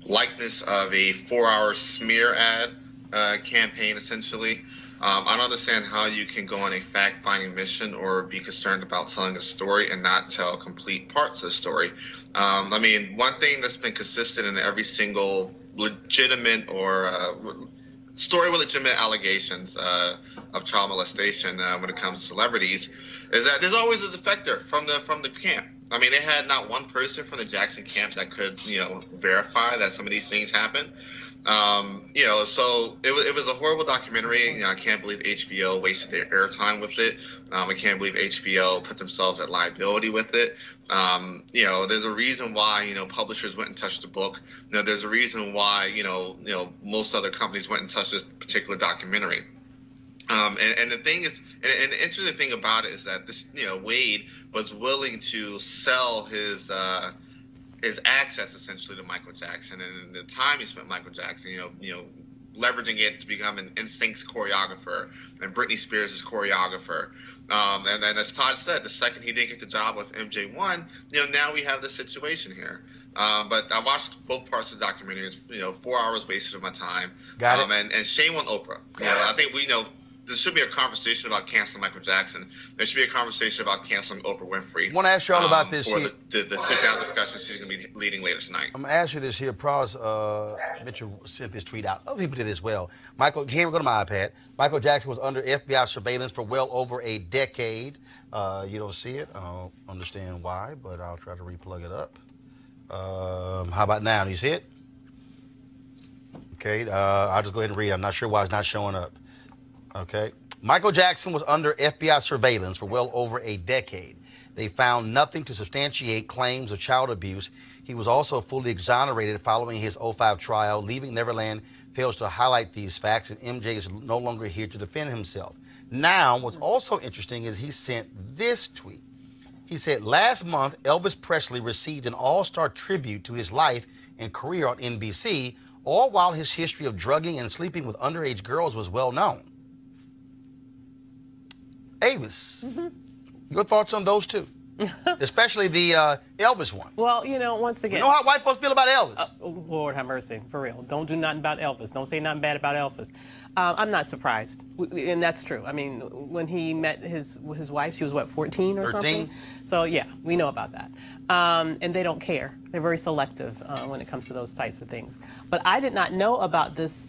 Q: likeness of a 4-hour smear ad campaign, essentially. I don't understand how you can go on a fact-finding mission or be concerned about telling a story and not tell complete parts of the story. One thing that's been consistent in every single legitimate or story with legitimate allegations of child molestation when it comes to celebrities is that there's always a defector from the camp. They had not one person from the Jackson camp that could verify that some of these things happened. So it was a horrible documentary. I can't believe HBO wasted their airtime with it. I can't believe HBO put themselves at liability with it. There's a reason why, publishers went and touched the book. There's a reason why, most other companies went and touched this particular documentary. And the thing is, and the interesting thing about it is that this, Wade was willing to sell his access essentially to Michael Jackson and the time he spent with Michael Jackson, leveraging it to become an NSYNC's choreographer and Britney Spears' choreographer. And as Todd said, the second he didn't get the job with MJ1, now we have this situation here. But I watched both parts of the documentary. It's, 4 hours wasted of my time.
A: Got it.
Q: And shame on Oprah. I think there should be a conversation about canceling Michael Jackson. There should be a conversation about canceling Oprah Winfrey.
A: I want to ask you all about this.
Q: For the sit-down discussion she's going to be leading later tonight.
A: I'm going to ask you this here. Mitchell sent this tweet out. Other people did as well. Michael, here we go to my iPad. Michael Jackson was under FBI surveillance for well over a decade. You don't see it. I don't understand why, but I'll try to replug it up. How about now? Do you see it? Okay, I'll just go ahead and read it. I'm not sure why it's not showing up. Okay. Michael Jackson was under FBI surveillance for well over a decade. They found nothing to substantiate claims of child abuse. He was also fully exonerated following his 2005 trial. Leaving Neverland fails to highlight these facts, and MJ is no longer here to defend himself. Now, what's also interesting is he sent this tweet. He said, last month, Elvis Presley received an all-star tribute to his life and career on NBC, all while his history of drugging and sleeping with underage girls was well known. Avis, your thoughts on those two? Especially the Elvis one.
P: Well, once again.
A: You know how white folks feel about Elvis?
P: Lord have mercy, for real. Don't do nothing about Elvis. Don't say nothing bad about Elvis. I'm not surprised, and that's true. I mean, when he met his wife, she was, what, 14 or 13? Something? So, yeah, we know about that. And they don't care. They're very selective when it comes to those types of things. But I did not know about this,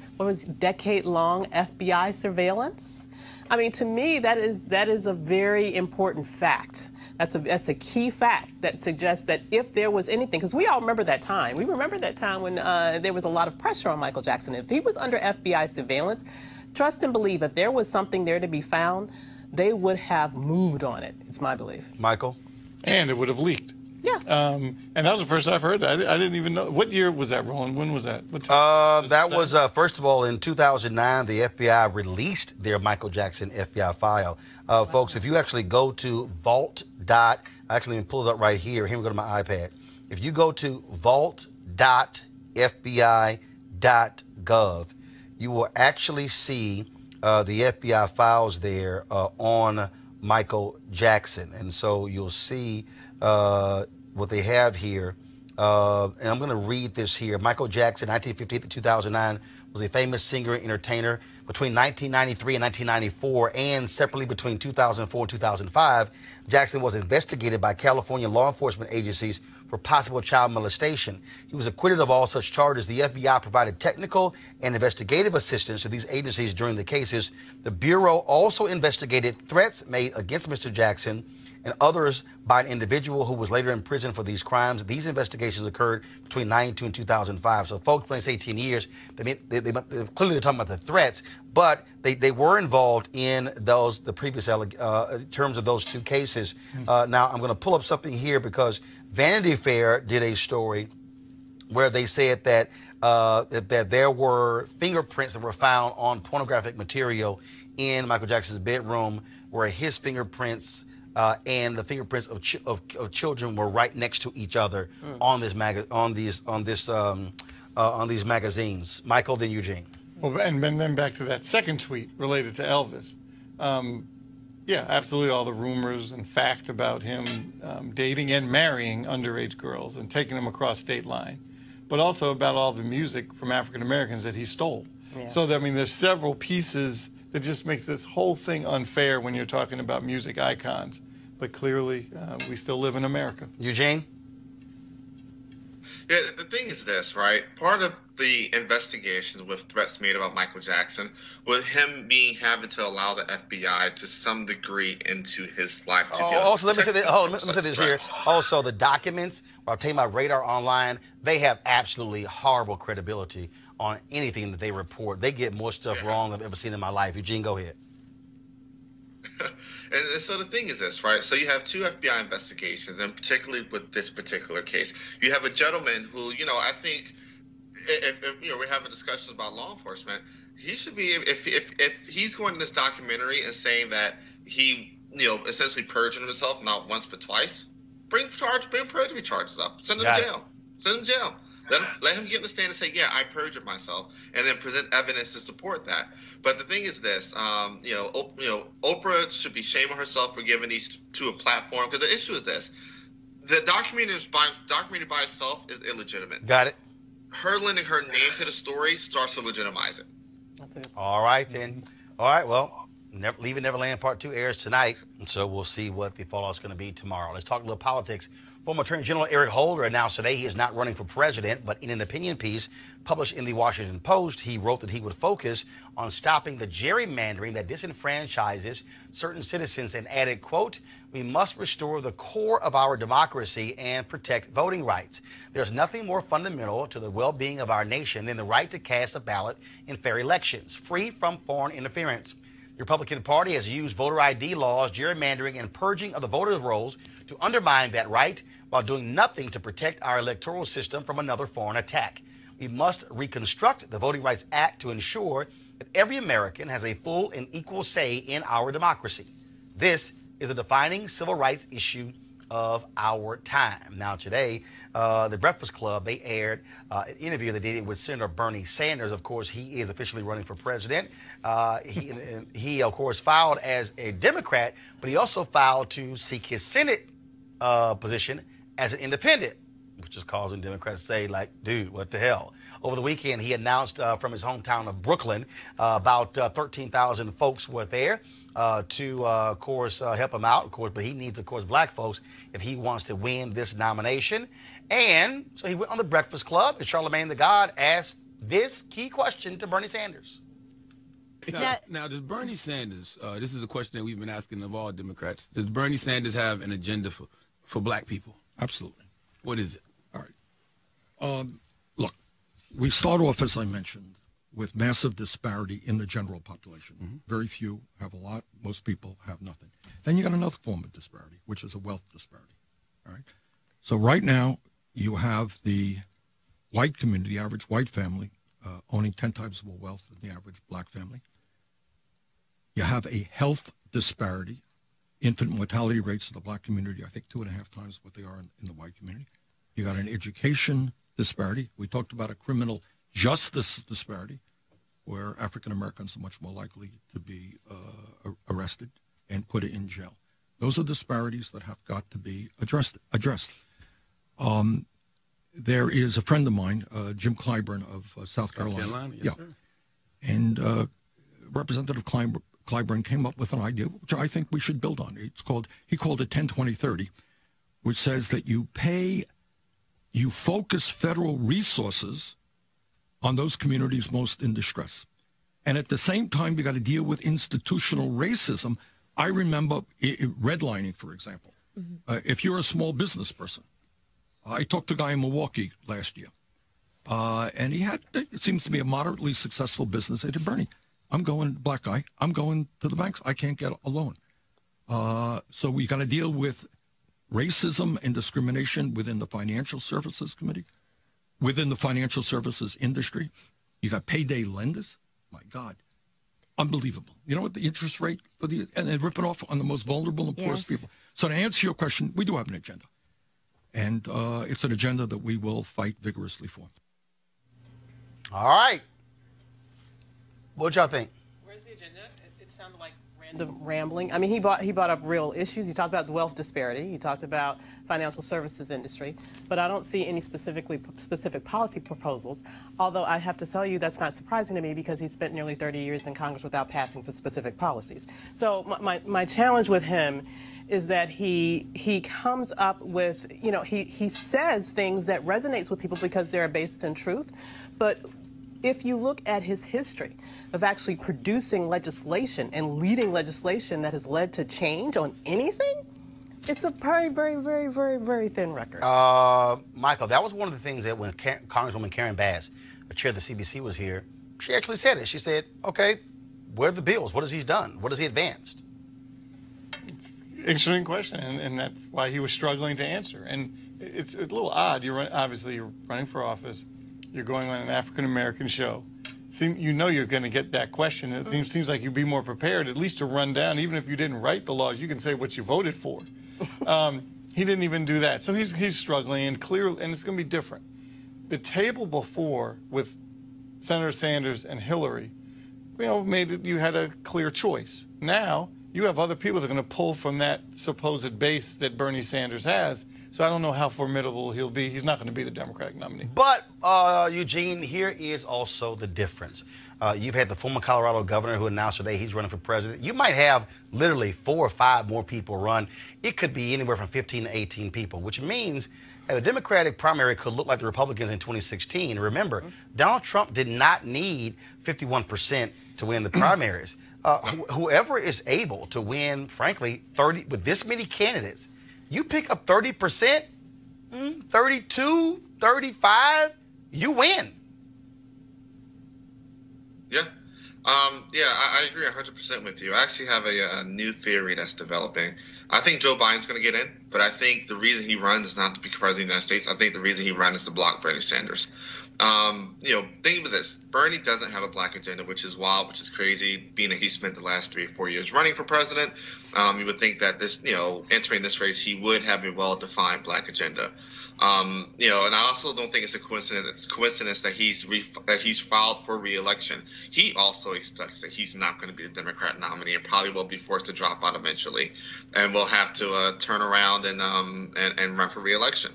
P: decade-long FBI surveillance. I mean, to me, that is a very important fact. That's a key fact that suggests that if there was anything, because we all remember that time. We remember that time when there was a lot of pressure on Michael Jackson. If he was under FBI surveillance, trust and believe, if there was something there to be found, they would have moved on it. It's my belief.
A: Michael?
J: And it would have leaked.
P: Yeah.
J: And that was the first I've heard that. I didn't even know. What year was that, Roland? When was that?
A: That was, first of all, in 2009, the FBI released their Michael Jackson FBI file. Wow. Folks, if you actually go to actually, let me pull it up right here. Here we go to my iPad. If you go to vault.fbi.gov, you will actually see the FBI files there on Michael Jackson. And so you'll see what they have here. And I'm going to read this here. Michael Jackson, 1958 to 2009, was a famous singer and entertainer. Between 1993 and 1994, and separately between 2004 and 2005, Jackson was investigated by California law enforcement agencies for possible child molestation. He was acquitted of all such charges. The FBI provided technical and investigative assistance to these agencies during the cases. The Bureau also investigated threats made against Mr. Jackson and others by an individual who was later in prison for these crimes. These investigations occurred between 1992 and 2005. So folks, when they say 10 years, they clearly they're talking about the threats, but they were involved in the previous terms of those two cases. Now, I'm going to pull up something here because Vanity Fair did a story where they said that that there were fingerprints that were found on pornographic material in Michael Jackson's bedroom, where his fingerprints and the fingerprints of children were right next to each other on these magazines. Michael, then Eugene.
J: Well, and then back to that second tweet related to Elvis. Yeah, absolutely. All the rumors and fact about him dating and marrying underage girls and taking them across state line, but also about all the music from African Americans that he stole. Yeah. So, I mean, there's several pieces that just makes this whole thing unfair when you're talking about music icons. But clearly, we still live in America.
A: Eugene?
Q: Yeah, the thing is this, right? Part of the investigations with threats made about Michael Jackson was him having to allow the FBI to some degree into his life.
A: Also, let me say this here. Also, the documents, where I'm talking about Radar Online, they have absolutely horrible credibility on anything that they report. They get more stuff wrong than I've ever seen in my life. Eugene, go ahead.
Q: And so the thing is this, right? So you have two FBI investigations, and particularly with this particular case, you have a gentleman who, I think, if we're having discussions about law enforcement, he should be, if he's going in this documentary and saying that he, essentially perjured himself not once but twice, bring perjury charges up, send him to jail, send him to jail. Let him get in the stand and say, yeah, I perjured myself, and then present evidence to support that. But the thing is this, Oprah should be shaming herself for giving these two a platform, because the issue is this. The documentary by itself is illegitimate.
A: Got it.
Q: Her lending her name to the story starts to legitimize it.
A: All right, then. All right, well, Leaving Neverland Part 2 airs tonight, and so we'll see what the fallout is going to be tomorrow. Let's talk a little politics. Former Attorney General Eric Holder announced today he is not running for president, but in an opinion piece published in the Washington Post, he wrote that he would focus on stopping the gerrymandering that disenfranchises certain citizens and added, quote, "We must restore the core of our democracy and protect voting rights. There's nothing more fundamental to the well-being of our nation than the right to cast a ballot in fair elections, free from foreign interference." The Republican Party has used voter ID laws, gerrymandering, and purging of the voters' rolls to undermine that right while doing nothing to protect our electoral system from another foreign attack. We must reconstruct the Voting Rights Act to ensure that every American has a full and equal say in our democracy. This is a defining civil rights issue of our time. Now today, the Breakfast Club, they aired an interview they did with Senator Bernie Sanders. Of course, he is officially running for president. He of course, filed as a Democrat, but he also filed to seek his Senate position as an independent, which is causing Democrats to say, like, dude, what the hell? Over the weekend, he announced from his hometown of Brooklyn, about 13,000 folks were there to, of course, help him out, of course, but he needs, of course, black folks if he wants to win this nomination. And so he went on the Breakfast Club, and Charlemagne the God asked this key question to Bernie Sanders.
R: Now, does Bernie Sanders, this is a question that we've been asking of all Democrats, does Bernie Sanders have an agenda for black people?
S: Absolutely.
R: What is it?
S: All right. Look, we start off, as I mentioned, with massive disparity in the general population.
R: Mm-hmm.
S: Very few have a lot. Most people have nothing. Then you got another form of disparity, which is a wealth disparity. All right. So right now, you have the white community, the average white family, owning 10 times more wealth than the average black family. You have a health disparity. Infant mortality rates in the black community, I think 2.5 times what they are in the white community. You got an education disparity. We talked about a criminal justice disparity, where African Americans are much more likely to be arrested and put in jail. Those are disparities that have got to be addressed. There is a friend of mine, Jim Clyburn of South Carolina.
R: Yes, sir.
S: And Representative Clyburn came up with an idea, which I think we should build on. He called it 10-20-30, which says that you focus federal resources on those communities most in distress. And at the same time, you got to deal with institutional racism. I remember redlining, for example. Mm-hmm. If you're a small business person, I talked to a guy in Milwaukee last year, and he had, it seems to be a moderately successful business. I said, Bernie, I'm going, black guy, I'm going to the banks. I can't get a loan. So we got to deal with racism and discrimination within the financial services committee, within the financial services industry. You got payday lenders. My God, unbelievable. You know what the interest rate for the, and they rip it off on the most vulnerable and poorest people. So to answer your question, we do have an agenda. And it's an agenda that we will fight vigorously for.
A: All right. What y'all think?
P: Where's the agenda? It sounded like random rambling. I mean, he brought up real issues. He talked about the wealth disparity. He talked about financial services industry. But I don't see any specific policy proposals, although I have to tell you that's not surprising to me because he spent nearly 30 years in Congress without passing for specific policies. So my challenge with him is that he comes up with, you know, he says things that resonates with people because they're based in truth, but if you look at his history of actually producing legislation and leading legislation that has led to change on anything, it's a very, very, very, very, very thin record.
A: Michael, that was one of the things that when Congresswoman Karen Bass, the chair of the CBC, was here, she actually said it. She said, okay, where are the bills? What has he done? What has he advanced?
J: Interesting question, and that's why he was struggling to answer. And it's a little odd. Obviously, you're running for office. You're going on an African-American show. You know you're going to get that question. It seems like you'd be more prepared, at least to run down. Even if you didn't write the laws, you can say what you voted for. He didn't even do that. So he's struggling, and clearly, and it's going to be different. The table before with Senator Sanders and Hillary, you know, made it, you had a clear choice. Now you have other people that are going to pull from that supposed base that Bernie Sanders has. So I don't know how formidable he'll be. He's not going to be the Democratic nominee.
A: But, Eugene, here is also the difference. You've had the former Colorado governor who announced today he's running for president. You might have literally 4 or 5 more people run. It could be anywhere from 15 to 18 people, which means that the Democratic primary could look like the Republicans in 2016. Remember, Donald Trump did not need 51% to win the primaries. Whoever is able to win, frankly, 30 with this many candidates, you pick up 30%, 32, 35, you win.
Q: Yeah. I agree 100% with you. I actually have a new theory that's developing. I think Joe Biden's going to get in, but I think the reason he runs is not to be president of the United States. I think the reason he runs is to block Bernie Sanders. Think of this. Bernie doesn't have a black agenda, which is wild, which is crazy, being that he spent the last 3 or 4 years running for president. You would think that this, entering this race, he would have a well-defined black agenda. And I also don't think it's a coincidence that he's filed for re-election. He also expects that he's not going to be the Democrat nominee and probably will be forced to drop out eventually, and will have to turn around and run for re-election.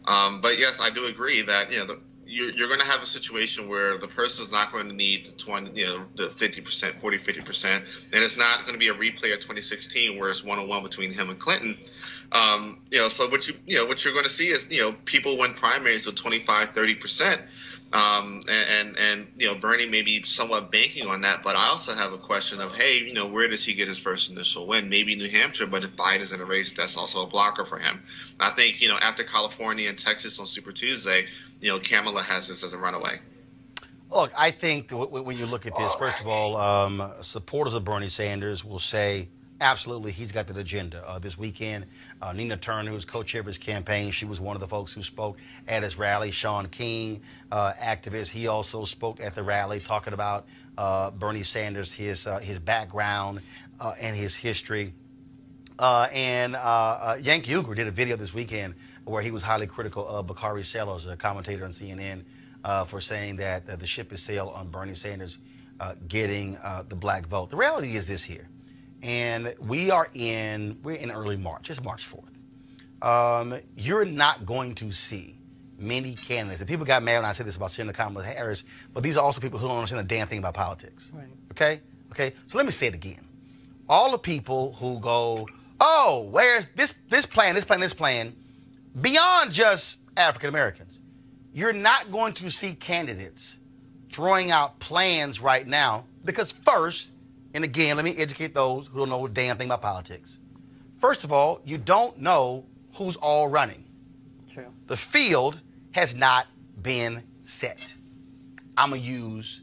Q: But yes, I do agree that you're going to have a situation where the person is not going to need the 50%, 40-50%, and it's not going to be a replay of 2016 where it's 1-on-1 between him and Clinton. So what you're going to see is people win primaries with 25-30%, and Bernie may be somewhat banking on that. But I also have a question of, hey, where does he get his first initial win? Maybe New Hampshire, but if Biden's in a race, that's also a blocker for him. I think after California and Texas on Super Tuesday, Kamala has this as a runaway.
A: Look, I think when you look at this, first of all, supporters of Bernie Sanders will say, absolutely, he's got that agenda. This weekend, Nina Turner, who's co-chair of his campaign, she was one of the folks who spoke at his rally. Sean King, activist, he also spoke at the rally talking about Bernie Sanders, his background and his history. And Yank Uger did a video this weekend where he was highly critical of Bakari Sellers, a commentator on CNN, for saying that the ship has sailed on Bernie Sanders getting the black vote. The reality is this here. And we're in early March. It's March 4th. You're not going to see many candidates. And people got mad when I said this about Senator Kamala Harris, but these are also people who don't understand a damn thing about politics.
P: Right.
A: Okay? So let me say it again. All the people who go, oh, where's this plan, beyond just African Americans, you're not going to see candidates throwing out plans right now because first, and again, let me educate those who don't know a damn thing about politics. First of all, you don't know who's all running.
P: True.
A: The field has not been set. I'm going to use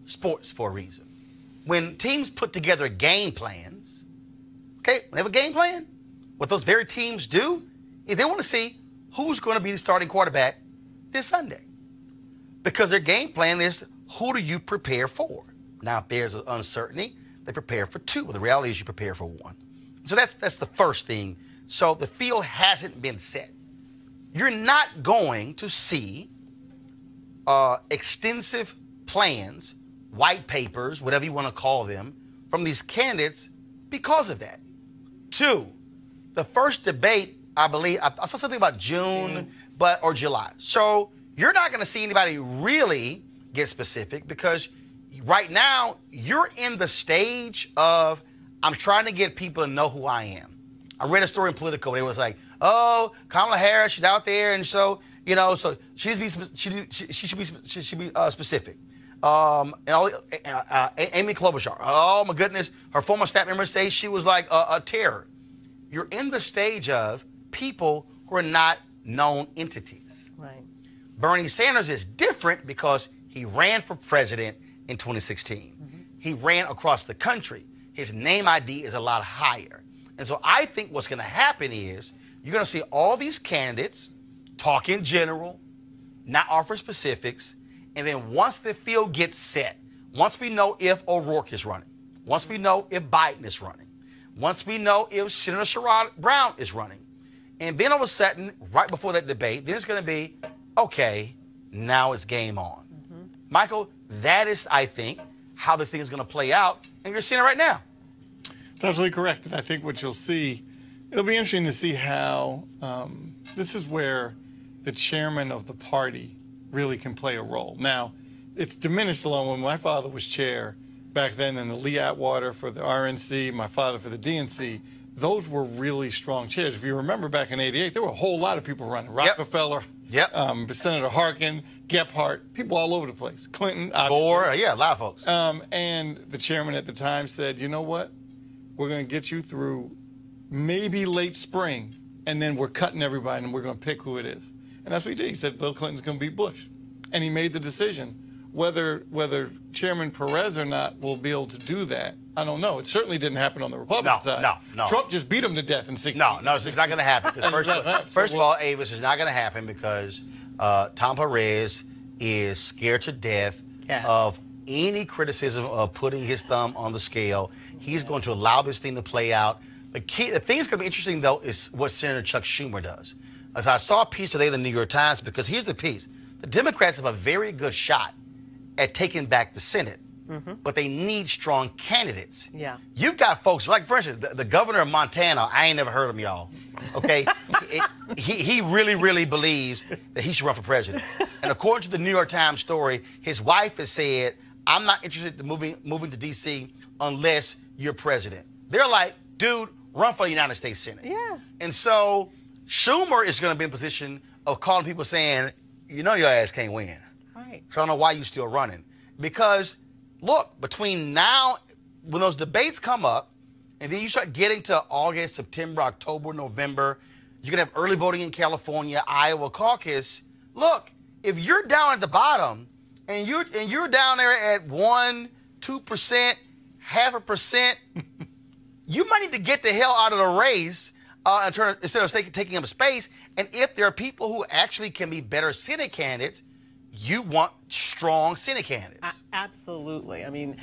A: sports for a reason. When teams put together game plans, okay, when they have a game plan, what those very teams do is they want to see who's going to be the starting quarterback this Sunday. Because their game plan is, who do you prepare for? Now, if there's an uncertainty, they prepare for 2. Well, the reality is you prepare for 1. So that's the first thing. So the field hasn't been set. You're not going to see extensive plans, white papers, whatever you want to call them, from these candidates because of that. 2, the first debate, I believe, I saw something about June. Or July. So you're not going to see anybody really get specific because right now you're in the stage of, I'm trying to get people to know who I am. I read a story in Politico where it was like, oh, Kamala Harris, she's out there, and so so she should be specific. Amy Klobuchar, oh my goodness, her former staff members say she was like a terror. You're in the stage of people who are not known entities.
P: Right.
A: Bernie Sanders is different because he ran for president in 2016. Mm-hmm. He ran across the country. His name ID is a lot higher. And so I think what's going to happen is you're going to see all these candidates talk in general, not offer specifics, and then once the field gets set, once we know if O'Rourke is running, once we know if Biden is running, once we know if Senator Sherrod Brown is running, and then all of a sudden, right before that debate, then it's going to be, okay, now it's game on. Mm-hmm. Michael, that is, I think, how this thing is going to play out, and you're seeing it right now.
J: It's absolutely correct. And I think what you'll see, it'll be interesting to see how this is where the chairman of the party really can play a role. Now, it's diminished along when my father was chair back then in the Lee Atwater for the RNC, my father for the DNC. Those were really strong chairs. If you remember back in '88, there were a whole lot of people running. Rockefeller, Senator Harkin, Gephardt, people all over the place. Clinton,
A: Gore, yeah, a lot of folks.
J: And the chairman at the time said, you know what? We're going to get you through maybe late spring, and then we're cutting everybody, and we're going to pick who it is. And that's what he did. He said Bill Clinton's going to beat Bush. And he made the decision. Whether Chairman Perez or not will be able to do that, I don't know. It certainly didn't happen on the Republican side.
A: No.
J: Trump just beat him to death in 16.
A: No, it's not going to happen. First of all, Avis, it's not going to happen because Tom Perez is scared to death of any criticism of putting his thumb on the scale. He's going to allow this thing to play out. The thing that's going to be interesting, though, is what Senator Chuck Schumer does. As I saw a piece today in the New York Times, because here's the piece. The Democrats have a very good shot at taking back the Senate, but they need strong candidates.
P: Yeah.
A: You've got folks, like, for instance, the governor of Montana, I ain't never heard of him, y'all, okay? he really believes that he should run for president. And according to the New York Times story, his wife has said, I'm not interested in moving to D.C. unless you're president. They're like, dude, run for the United States Senate.
P: Yeah.
A: And so Schumer is going to be in a position of calling people saying, you know your ass can't win.
P: Right.
A: So I don't know why you're still running. Because, look, between now, when those debates come up, and then you start getting to August, September, October, November, you're going to have early voting in California, Iowa caucus. Look, if you're down at the bottom, and you're down there at 1%, 2%, 0.5%, you might need to get the hell out of the race instead of taking up space. And if there are people who actually can be better Senate candidates, you want strong Senate candidates.
P: Absolutely. I mean,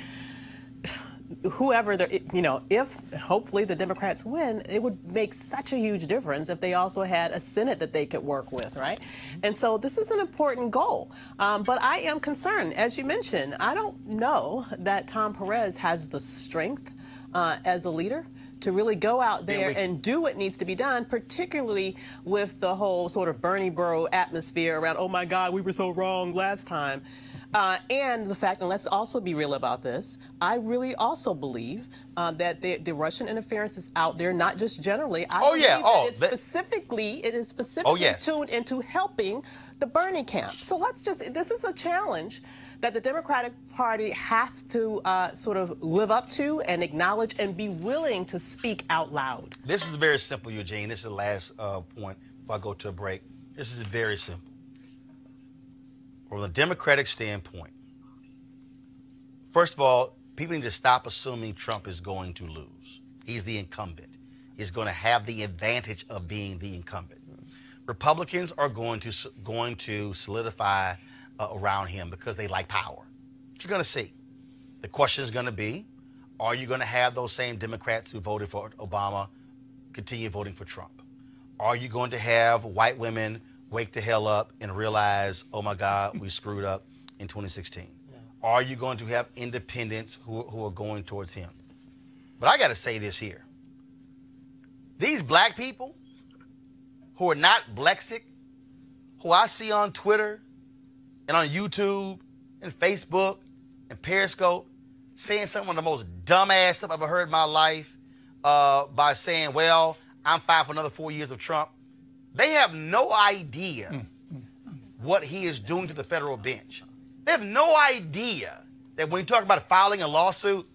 P: whoever, if hopefully the Democrats win, it would make such a huge difference if they also had a Senate that they could work with, right? And so this is an important goal. But I am concerned, as you mentioned, I don't know that Tom Perez has the strength as a leader to really go out there and do what needs to be done, particularly with the whole sort of Bernie bro atmosphere around, oh my God, we were so wrong last time. And the fact, and let's also be real about this, I really also believe that the Russian interference is out there, not just generally. I believe that it is specifically tuned into helping the Bernie camp. So this is a challenge that the Democratic Party has to sort of live up to and acknowledge and be willing to speak out loud.
A: This is very simple, Eugene. This is the last point before I go to a break. This is very simple. From the Democratic standpoint, first of all, people need to stop assuming Trump is going to lose. He's the incumbent. He's going to have the advantage of being the incumbent. Republicans are going to solidify around him because they like power. What you're going to see. The question is going to be, are you going to have those same Democrats who voted for Obama continue voting for Trump? Are you going to have white women wake the hell up and realize, oh my God, we screwed up in 2016? No. Are you going to have independents who are going towards him? But I got to say this here. These black people who are not Blexic, who I see on Twitter and on YouTube and Facebook and Periscope saying some of the most dumbass stuff I've ever heard in my life by saying, well, I'm fine for another 4 years of Trump. They have no idea what he is doing to the federal bench. They have no idea that when you talk about filing a lawsuit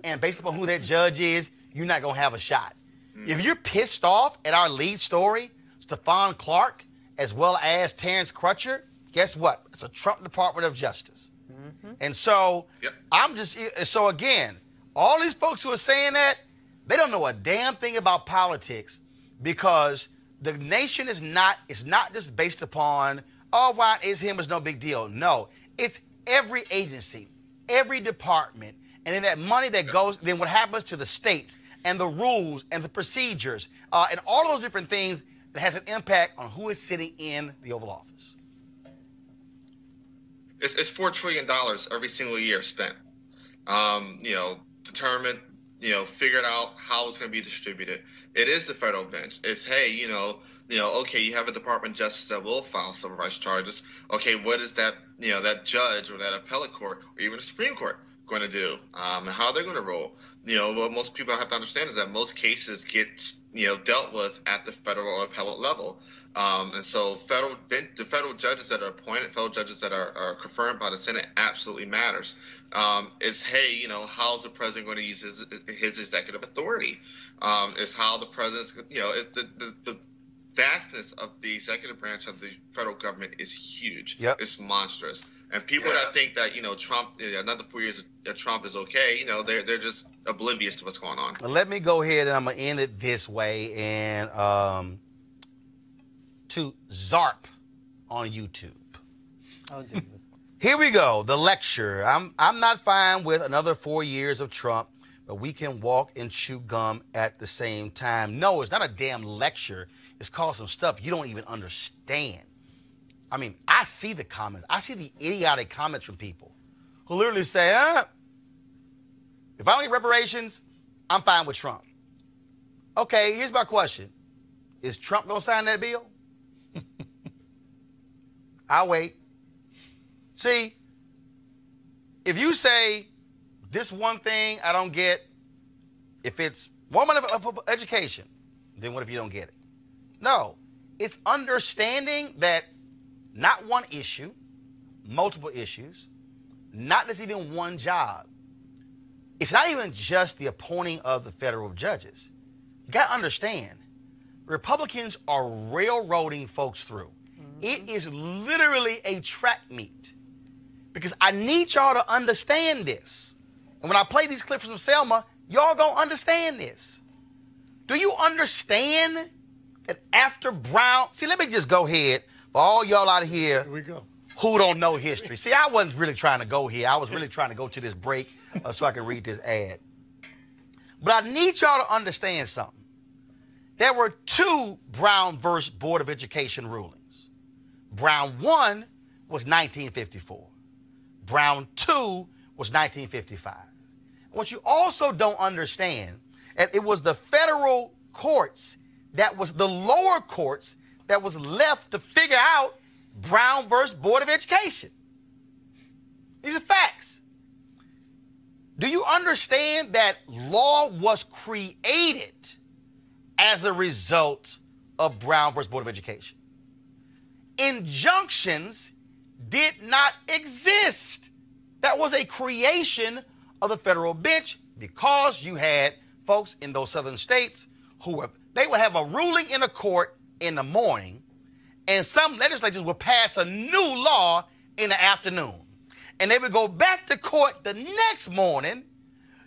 A: and based upon who that judge is, you're not going to have a shot. If you're pissed off at our lead story, Stephon Clarke, as well as Terrence Crutcher, guess what? It's a Trump Department of Justice. And so so again, all these folks who are saying that, they don't know a damn thing about politics because the nation is not just based upon, oh, why is him is no big deal. No, it's every agency, every department, and then that money that goes, then what happens to the states and the rules and the procedures and all those different things that has an impact on who is sitting in the Oval Office.
Q: It's $4 trillion every single year spent, determined figured out how it's going to be distributed. It is the federal bench. It's, hey, okay, you have a Department of Justice that will file civil rights charges. Okay, what is that, that judge or that appellate court or even the Supreme Court going to do, and how they're going to roll? What most people have to understand is that most cases get, dealt with at the federal or appellate level. And so the federal judges that are appointed, federal judges that are confirmed by the Senate absolutely matters. It's, hey, how's the president going to use his executive authority? It's how the president's, the vastness of the executive branch of the federal government is huge.
A: Yep.
Q: It's monstrous. And people that think that, Trump, another 4 years that Trump is okay, they're just oblivious to what's going on.
A: Let me go ahead and I'm going to end it this way. And to Zarp on YouTube.
P: Oh, Jesus.
A: Here we go. The lecture. I'm not fine with another 4 years of Trump, but we can walk and chew gum at the same time. No, it's not a damn lecture. It's called some stuff you don't even understand. I mean, I see the comments. I see the idiotic comments from people who literally say, if I don't need reparations, I'm fine with Trump. Okay, here's my question. Is Trump going to sign that bill? I'll wait. See, if you say this one thing I don't get, if it's woman of education, then what if you don't get it? No, it's understanding that not one issue, multiple issues, not just even one job. It's not even just the appointing of the federal judges. You got to understand, Republicans are railroading folks through. It is literally a track meet. Because I need y'all to understand this. And when I play these clips from Selma, y'all gonna understand this. Do you understand that after Brown... See, let me just go ahead for all y'all out here who don't know history. See, I wasn't really trying to go here. I was really trying to go to this break so I could read this ad. But I need y'all to understand something. There were two Brown versus Board of Education rulings. Brown 1 was 1954. Brown 2 was 1955. What you also don't understand, and it was the federal courts that was the lower courts that was left to figure out Brown versus Board of Education. These are facts. Do you understand that law was created as a result of Brown versus Board of Education? Injunctions did not exist. That was a creation of the federal bench because you had folks in those southern states who they would have a ruling in a court in the morning, and some legislatures would pass a new law in the afternoon. And they would go back to court the next morning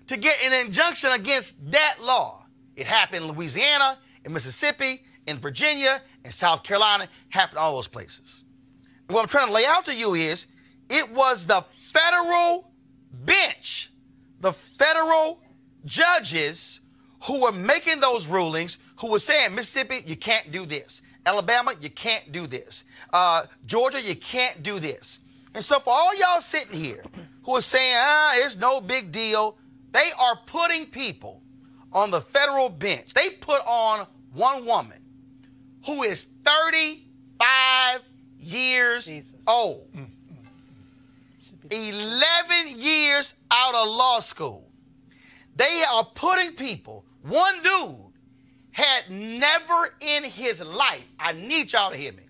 A: to get an injunction against that law. It happened in Louisiana, in Mississippi, in Virginia, in South Carolina, happened all those places. And what I'm trying to lay out to you is it was the federal bench, the federal judges who were making those rulings, who were saying, Mississippi, you can't do this. Alabama, you can't do this. Georgia, you can't do this. And so for all y'all sitting here who are saying, it's no big deal, they are putting people on the federal bench. They put on one woman who is 35 years old, 11 years out of law school. They are putting people, one dude had never in his life, I need y'all to hear me,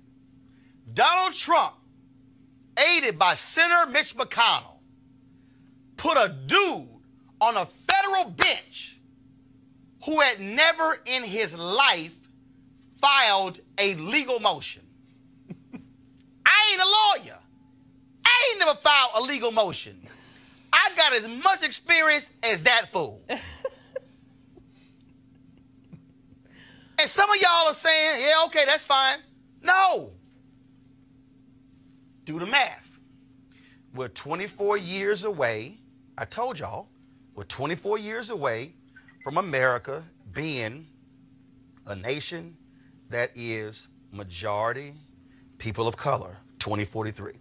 A: Donald Trump, aided by Senator Mitch McConnell, put a dude on a federal bench who had never in his life filed a legal motion. I ain't a lawyer. I ain't never filed a legal motion. I got as much experience as that fool. And some of y'all are saying, yeah, okay, that's fine. No. Do the math. We're 24 years away. I told y'all, we're 24 years away from America being a nation that is majority people of color, 2043.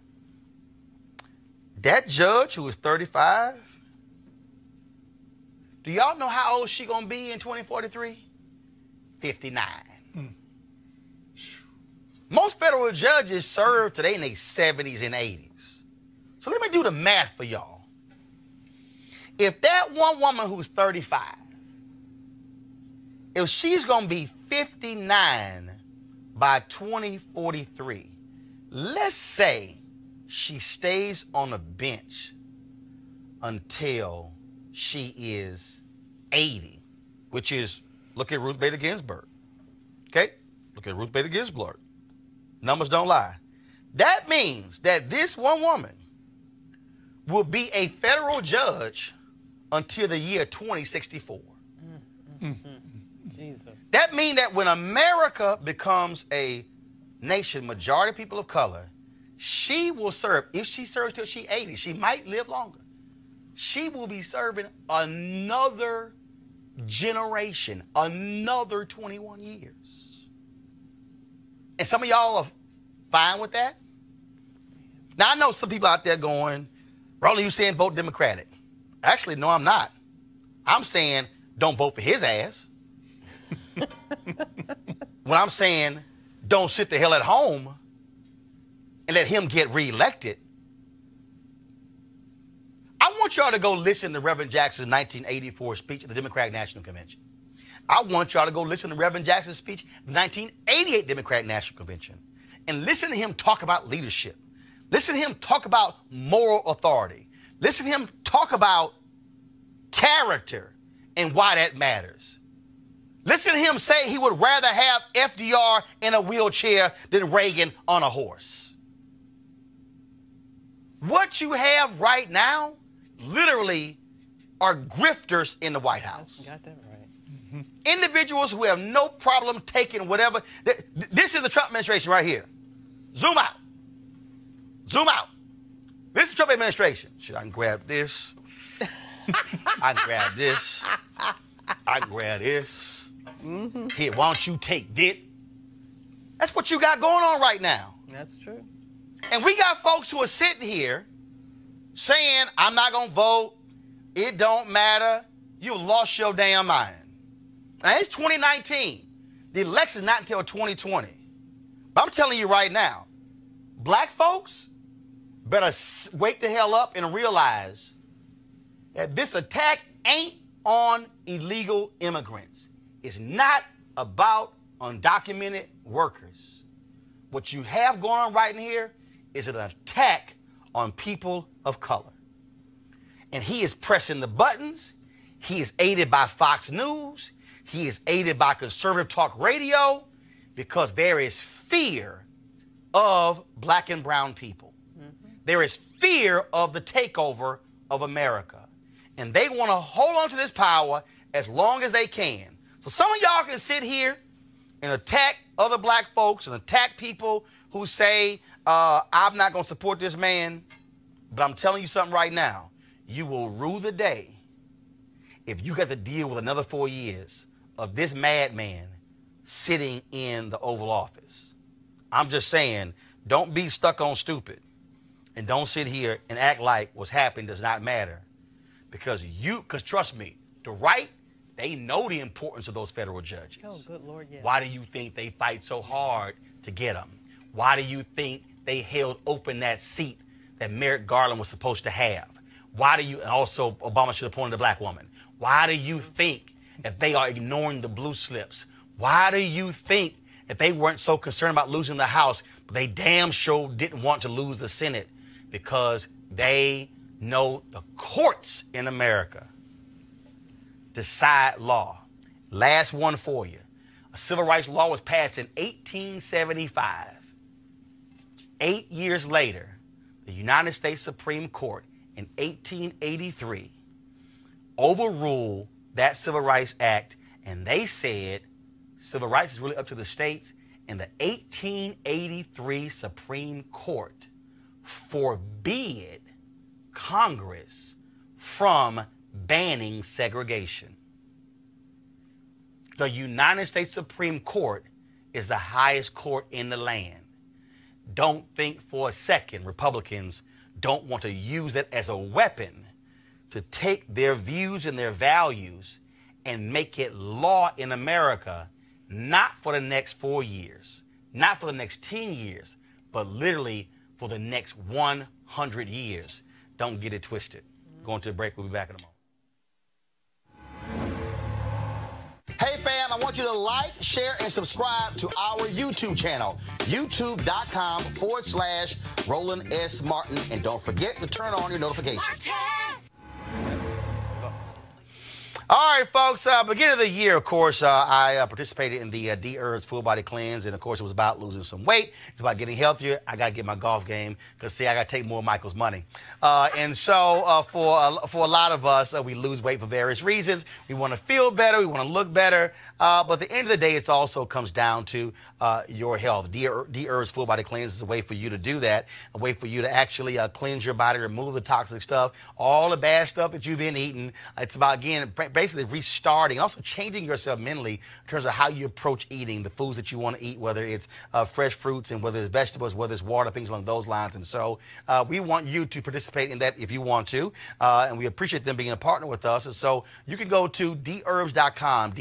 A: That judge who was 35 Do y'all know how old she gonna be in 2043? 59. Most federal judges serve today in their 70s and 80s. So let me do the math for y'all. If that one woman who's 35, if she's going to be 59 by 2043, let's say she stays on the bench until she is 80, which is, look at Ruth Bader Ginsburg. Okay? Look at Ruth Bader Ginsburg. Numbers don't lie. That means that this one woman will be a federal judge until the year 2064.
P: Jesus.
A: That means that when America becomes a nation, majority people of color, she will serve, if she serves till she's 80, she might live longer. She will be serving another generation, another 21 years. And some of y'all are fine with that. Now, I know some people out there going, Roland, you saying vote Democratic. Actually, no, I'm not. I'm saying don't vote for his ass. When I'm saying don't sit the hell at home and let him get reelected. I want y'all to go listen to Reverend Jackson's 1984 speech at the Democratic National Convention. I want y'all to go listen to Reverend Jackson's speech at the 1988 Democratic National Convention and listen to him talk about leadership. Listen to him talk about moral authority. Listen to him talk about character and why that matters. Listen to him say he would rather have FDR in a wheelchair than Reagan on a horse. What you have right now literally are grifters in the White House.
P: You got that right.
A: Individuals who have no problem taking whatever. This is the Trump administration right here. Zoom out. Zoom out. This is the Trump administration. Should I can grab this? I can grab this. I can grab this. Here, why don't you take this? That's what you got going on right now.
P: That's true.
A: And we got folks who are sitting here saying, I'm not going to vote. It don't matter. You lost your damn mind. Now, it's 2019. The election's not until 2020. But I'm telling you right now, black folks better wake the hell up and realize that this attack ain't on illegal immigrants. It's not about undocumented workers. What you have going on right in here is an attack on people of color. And he is pressing the buttons. He is aided by Fox News. He is aided by conservative talk radio because there is fear of black and brown people. There is fear of the takeover of America. And they want to hold on to this power as long as they can. So some of y'all can sit here and attack other black folks and attack people who say, I'm not going to support this man. But I'm telling you something right now. You will rue the day if you got to deal with another 4 years of this madman sitting in the Oval Office. I'm just saying, don't be stuck on stupid. And don't sit here and act like what's happening does not matter. Because trust me, the right, they know the importance of those federal judges.
P: Oh, good Lord, yeah.
A: Why do you think they fight so hard to get them? Why do you think they held open that seat that Merrick Garland was supposed to have? Why do you, and also Obama should have appointed a black woman. Why do you think that they are ignoring the blue slips? Why do you think that they weren't so concerned about losing the House, but they damn sure didn't want to lose the Senate? Because they know the courts in America decide law. Last one for you. A civil rights law was passed in 1875. 8 years later, the United States Supreme Court in 1883 overruled that Civil Rights Act, and they said civil rights is really up to the states, and the 1883 Supreme Court forbid Congress from banning segregation. The United States Supreme Court is the highest court in the land. Don't think for a second Republicans don't want to use it as a weapon to take their views and their values and make it law in America, not for the next 4 years, not for the next 10 years, but literally for the next 100 years. Don't get it twisted. Going to a break. We'll be back in a moment. Hey fam, I want you to like, share, and subscribe to our YouTube channel, youtube.com/Roland S. Martin. And don't forget to turn on your notifications. All right, folks, beginning of the year, of course, I participated in the Dherbs full body cleanse, and of course, it was about losing some weight. It's about getting healthier. I got to get my golf game because, see, I got to take more of Michael's money. And so for a lot of us, we lose weight for various reasons. We want to feel better. We want to look better. But at the end of the day, it also comes down to your health. Dherbs full body cleanse is a way for you to do that, a way for you to actually cleanse your body, remove the toxic stuff, all the bad stuff that you've been eating. It's about, again, basically restarting and also changing yourself mentally in terms of how you approach eating the foods that you want to eat, whether it's fresh fruits and whether it's vegetables, whether it's water, things along those lines. And so we want you to participate in that if you want to, and we appreciate them being a partner with us. And so you can go to Dherbs.com,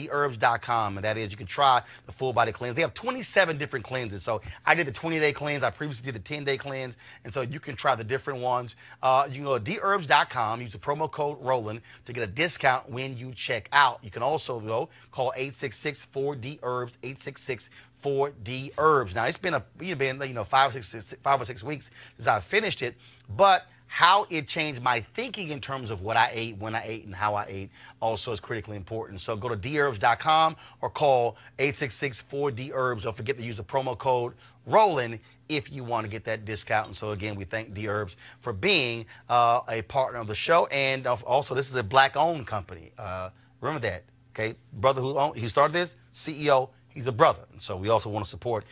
A: and that is you can try the full body cleanse. They have 27 different cleanses. So I did the 20-day cleanse. I previously did the 10-day cleanse, and so you can try the different ones. You can go to Dherbs.com, use the promo code Roland to get a discount when you check out. You can also, though, call 866-4-DHERBS, 866-4-DHERBS. Now, it's been 5 or 6 weeks since I finished it, but how it changed my thinking in terms of what I ate, when I ate, and how I ate also is critically important. So go to Dherbs.com or call 866-4-DHERBS. Don't forget to use the promo code Roland if you want to get that discount. And so again, we thank Dherbs for being a partner of the show, and also this is a black-owned company. Remember that, okay? Brother who started this, CEO, he's a brother. And so we also want to support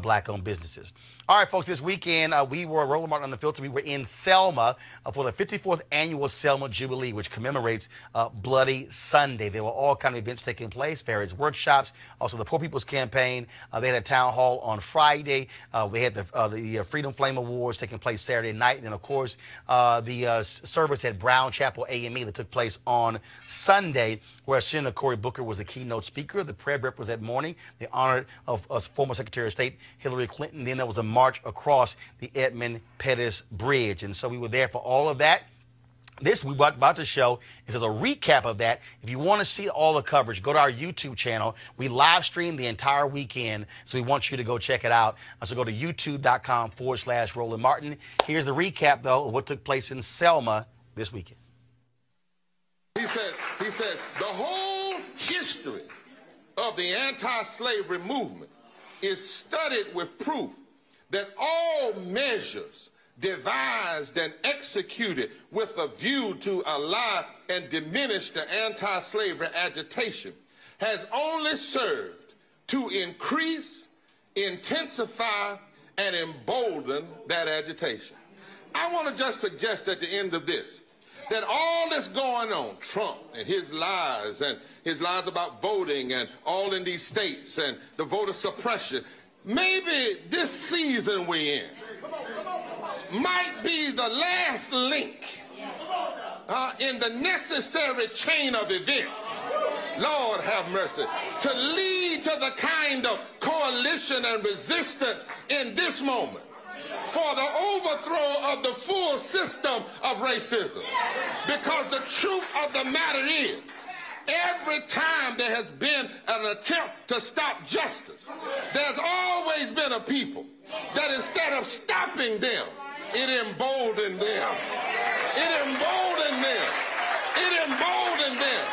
A: black-owned businesses. All right, folks, this weekend we were Roland Martin on the Filter. We were in Selma for the 54th annual Selma Jubilee, which commemorates Bloody Sunday. There were all kinds of events taking place, various workshops, also the Poor People's Campaign. They had a town hall on Friday. They had the Freedom Flame Awards taking place Saturday night. And then, of course, the service at Brown Chapel AME that took place on Sunday, where Senator Cory Booker was the keynote speaker. The prayer breakfast was that morning. They honored former Secretary of State Hillary Clinton. Then there was a march across the Edmund Pettus Bridge. And so we were there for all of that. This we're about to show is a recap of that. If you want to see all the coverage, go to our YouTube channel. We live stream the entire weekend, so we want you to go check it out. So go to youtube.com/Roland Martin. Here's the recap, though, of what took place in Selma this weekend.
T: He said, the whole history of the anti-slavery movement is studied with proof that all measures devised and executed with a view to allow and diminish the anti-slavery agitation has only served to increase, intensify, and embolden that agitation. I want to just suggest at the end of this that all that's going on, Trump and his lies about voting and all in these states and the voter suppression, maybe this season we're in might be the last link in the necessary chain of events, Lord have mercy, to lead to the kind of coalition and resistance in this moment for the overthrow of the full system of racism. Because the truth of the matter is, every time there has been an attempt to stop justice, there's always been a people that instead of stopping them, it emboldened them. It emboldened them. It emboldened them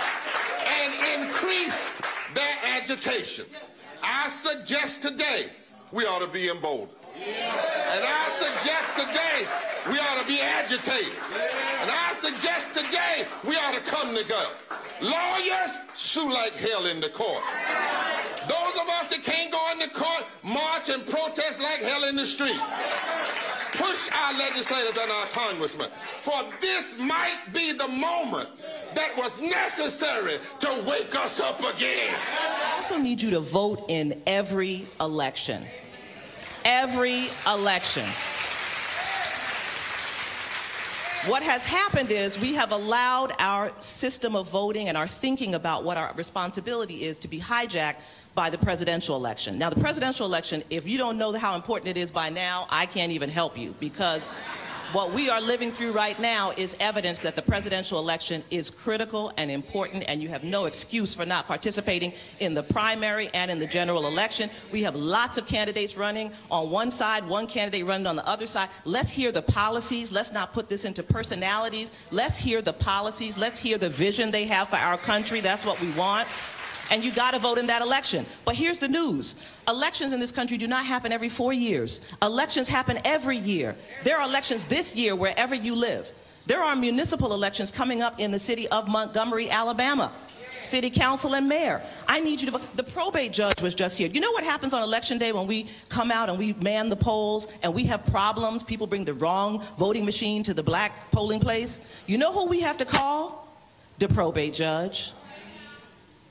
T: and increased their agitation. I suggest today we ought to be emboldened. And I suggest today we ought to be agitated. And I suggest today we ought to come together. Lawyers, sue like hell in the court. Those of us that can't go in the court, march and protest like hell in the street. Push our legislators and our congressmen. For this might be the moment that was necessary to wake us up again.
U: I also need you to vote in every election. Every election. What has happened is we have allowed our system of voting and our thinking about what our responsibility is to be hijacked by the presidential election. Now, the presidential election, if you don't know how important it is by now, I can't even help you, because what we are living through right now is evidence that the presidential election is critical and important, and you have no excuse for not participating in the primary and in the general election. We have lots of candidates running on one side, one candidate running on the other side. Let's hear the policies. Let's not put this into personalities. Let's hear the policies. Let's hear the vision they have for our country. That's what we want. And you got to vote in that election. But here's the news. Elections in this country do not happen every 4 years. Elections happen every year. There are elections this year wherever you live. There are municipal elections coming up in the city of Montgomery, Alabama. City council and mayor. I need you to vote. The probate judge was just here. You know what happens on election day when we come out and we man the polls and we have problems? People bring the wrong voting machine to the black polling place. You know who we have to call? The probate judge.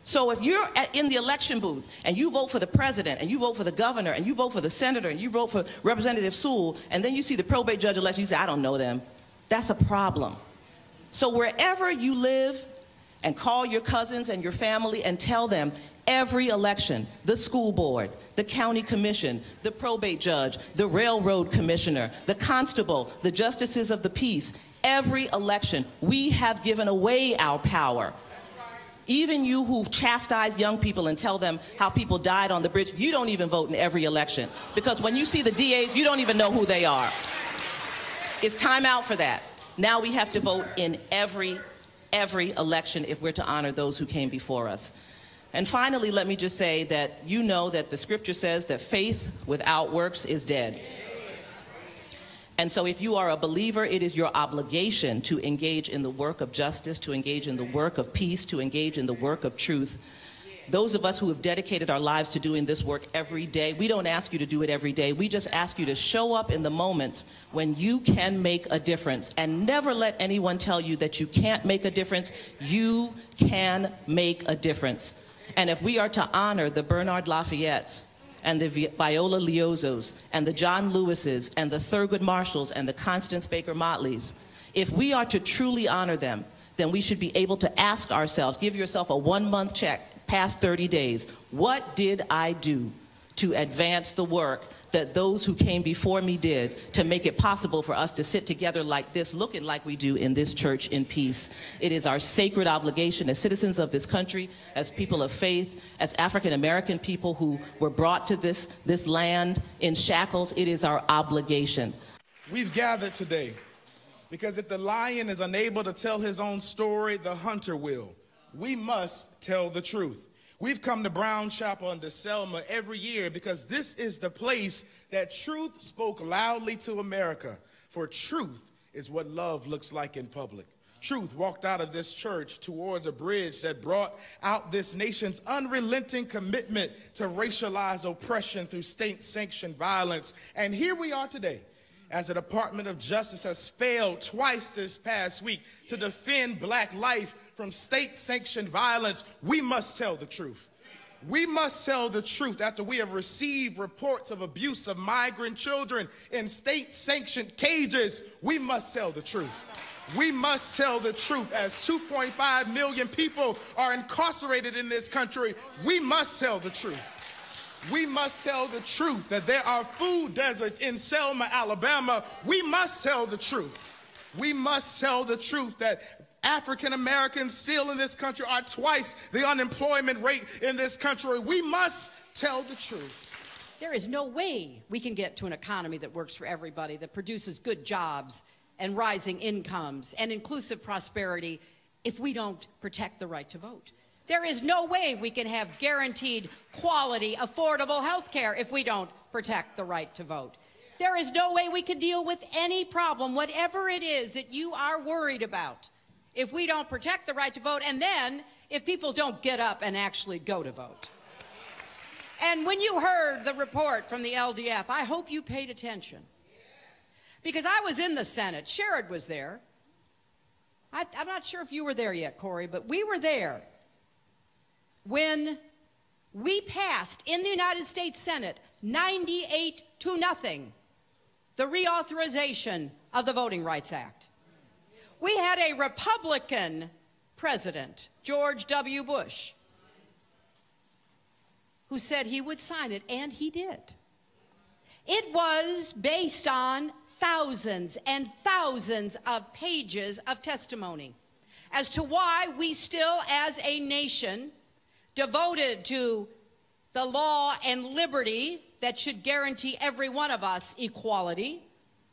U: So if you're in the election booth and you vote for the president and you vote for the governor and you vote for the senator and you vote for Representative Sewell, and then you see the probate judge election, you say, I don't know them. That's a problem. So wherever you live, and call your cousins and your family and tell them every election, the school board, the county commission, the probate judge, the railroad commissioner, the constable, the justices of the peace, every election, we have given away our power. Even you who chastise young people and tell them how people died on the bridge, you don't even vote in every election. Because when you see the DAs, you don't even know who they are. It's time out for that. Now we have to vote in every election if we're to honor those who came before us. And finally, let me just say that you know that the scripture says that faith without works is dead. And so if you are a believer, it is your obligation to engage in the work of justice, to engage in the work of peace, to engage in the work of truth. Those of us who have dedicated our lives to doing this work every day, we don't ask you to do it every day. We just ask you to show up in the moments when you can make a difference, and never let anyone tell you that you can't make a difference. You can make a difference. And if we are to honor the Bernard Lafayettes, and the Viola Liozos, and the John Lewises, and the Thurgood Marshalls, and the Constance Baker Motleys, if we are to truly honor them, then we should be able to ask ourselves, give yourself a 1-month check, past 30 days, what did I do to advance the work that those who came before me did to make it possible for us to sit together like this, looking like we do in this church in peace. It is our sacred obligation as citizens of this country, as people of faith, as African-American people who were brought to this land in shackles. It is our obligation.
B: We've gathered today because if the lion is unable to tell his own story, the hunter will. We must tell the truth. We've come to Brown Chapel and to Selma every year because this is the place that truth spoke loudly to America. For truth is what love looks like in public. Truth walked out of this church towards a bridge that brought out this nation's unrelenting commitment to racialize oppression through state-sanctioned violence. And here we are today, as the Department of Justice has failed twice this past week to defend black life from state-sanctioned violence. We must tell the truth. We must tell the truth after we have received reports of abuse of migrant children in state-sanctioned cages. We must tell the truth. We must tell the truth as 2.5 million people are incarcerated in this country. We must tell the truth. We must tell the truth that there are food deserts in Selma, Alabama. We must tell the truth. We must tell the truth that African Americans still in this country are twice the unemployment rate in this country. We must tell the truth.
V: There is no way we can get to an economy that works for everybody, that produces good jobs and rising incomes and inclusive prosperity if we don't protect the right to vote. There is no way we can have guaranteed quality, affordable health care if we don't protect the right to vote. There is no way we can deal with any problem, whatever it is that you are worried about, if we don't protect the right to vote, and then if people don't get up and actually go to vote. And when you heard the report from the LDF, I hope you paid attention. Because I was in the Senate. Sherrod was there. I'm not sure if you were there yet, Corey, but we were there when we passed in the United States Senate 98-0 the reauthorization of the Voting Rights Act. We had a Republican president, George W. Bush, who said he would sign it, and he did. It was based on thousands and thousands of pages of testimony as to why we still, as a nation, devoted to the law and liberty that should guarantee every one of us equality,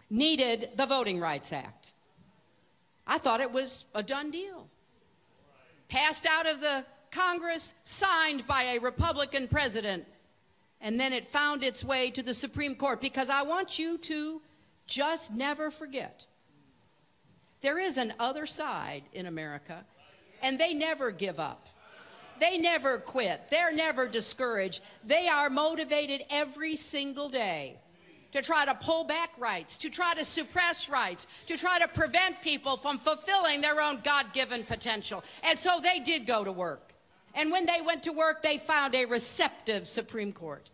V: needed the Voting Rights Act. I thought it was a done deal. Passed out of the Congress, signed by a Republican president, and then it found its way to the Supreme Court, because I want you to just never forget, there is an other side in America, and they never give up. They never quit. They're never discouraged. They are motivated every single day to try to pull back rights, to try to suppress rights, to try to prevent people from fulfilling their own God-given potential. And so they did go to work. And when they went to work, they found a receptive Supreme Court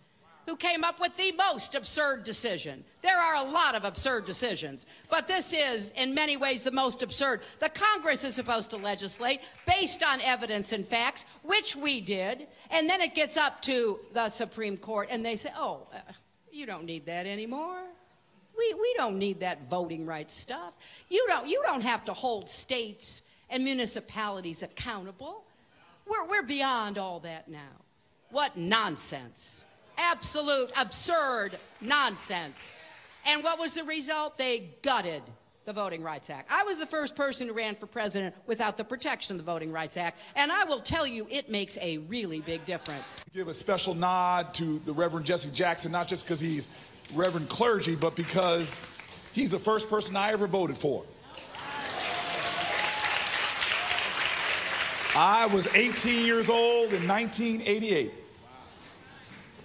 V: who came up with the most absurd decision. There are a lot of absurd decisions, but this is, in many ways, the most absurd. The Congress is supposed to legislate based on evidence and facts, which we did, and then it gets up to the Supreme Court, and they say, oh, you don't need that anymore. We don't need that voting rights stuff. You don't have to hold states and municipalities accountable. We're beyond all that now. What nonsense. Absolute absurd nonsense. And what was the result? They gutted the Voting Rights Act. I was the first person who ran for president without the protection of the Voting Rights Act, and I will tell you, it makes a really big difference.
B: Give a special nod to the Reverend Jesse Jackson, not just because he's Reverend clergy, but because he's the first person I ever voted for. I was 18 years old in 1988.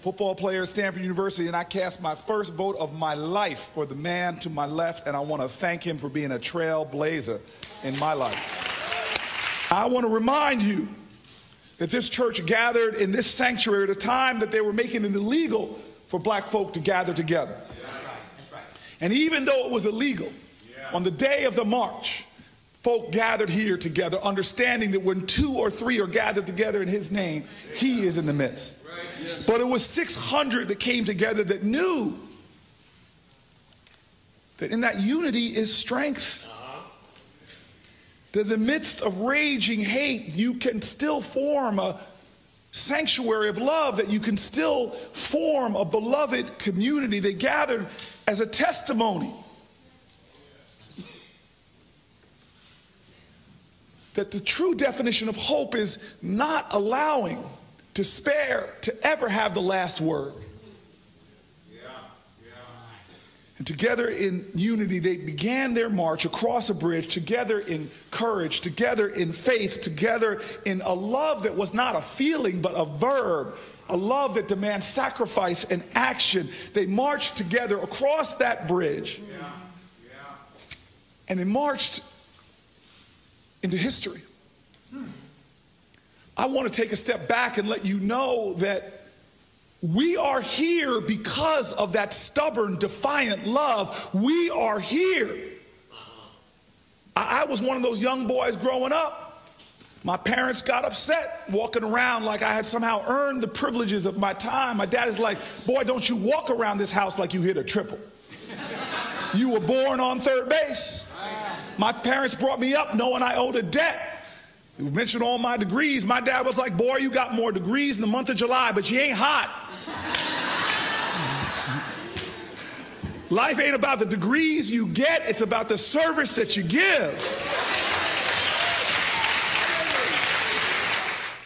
B: Football player at Stanford University, and I cast my first vote of my life for the man to my left, and I want to thank him for being a trailblazer in my life. I want to remind you that this church gathered in this sanctuary at a time that they were making it illegal for black folk to gather together. That's right. And even though it was illegal, on the day of the march, folk gathered here together, understanding that when 2 or 3 are gathered together in his name, he is in the midst. But it was 600 that came together that knew that in that unity is strength. That in the midst of raging hate, you can still form a sanctuary of love, that you can still form a beloved community. They gathered as a testimony that the true definition of hope is not allowing despair to ever have the last word. And together in unity, they began their march across a bridge, together in courage, together in faith, together in a love that was not a feeling but a verb, a love that demands sacrifice and action. They marched together across that bridge, and they marched into history. I want to take a step back and let you know that we are here because of that stubborn, defiant love. We are here. I was one of those young boys growing up. My parents got upset walking around like I had somehow earned the privileges of my time. My dad is like, boy, don't you walk around this house like you hit a triple. You were born on third base. My parents brought me up knowing I owed a debt. You mentioned all my degrees. My dad was like, boy, you got more degrees in the month of July, but you ain't hot. Life ain't about the degrees you get. It's about the service that you give.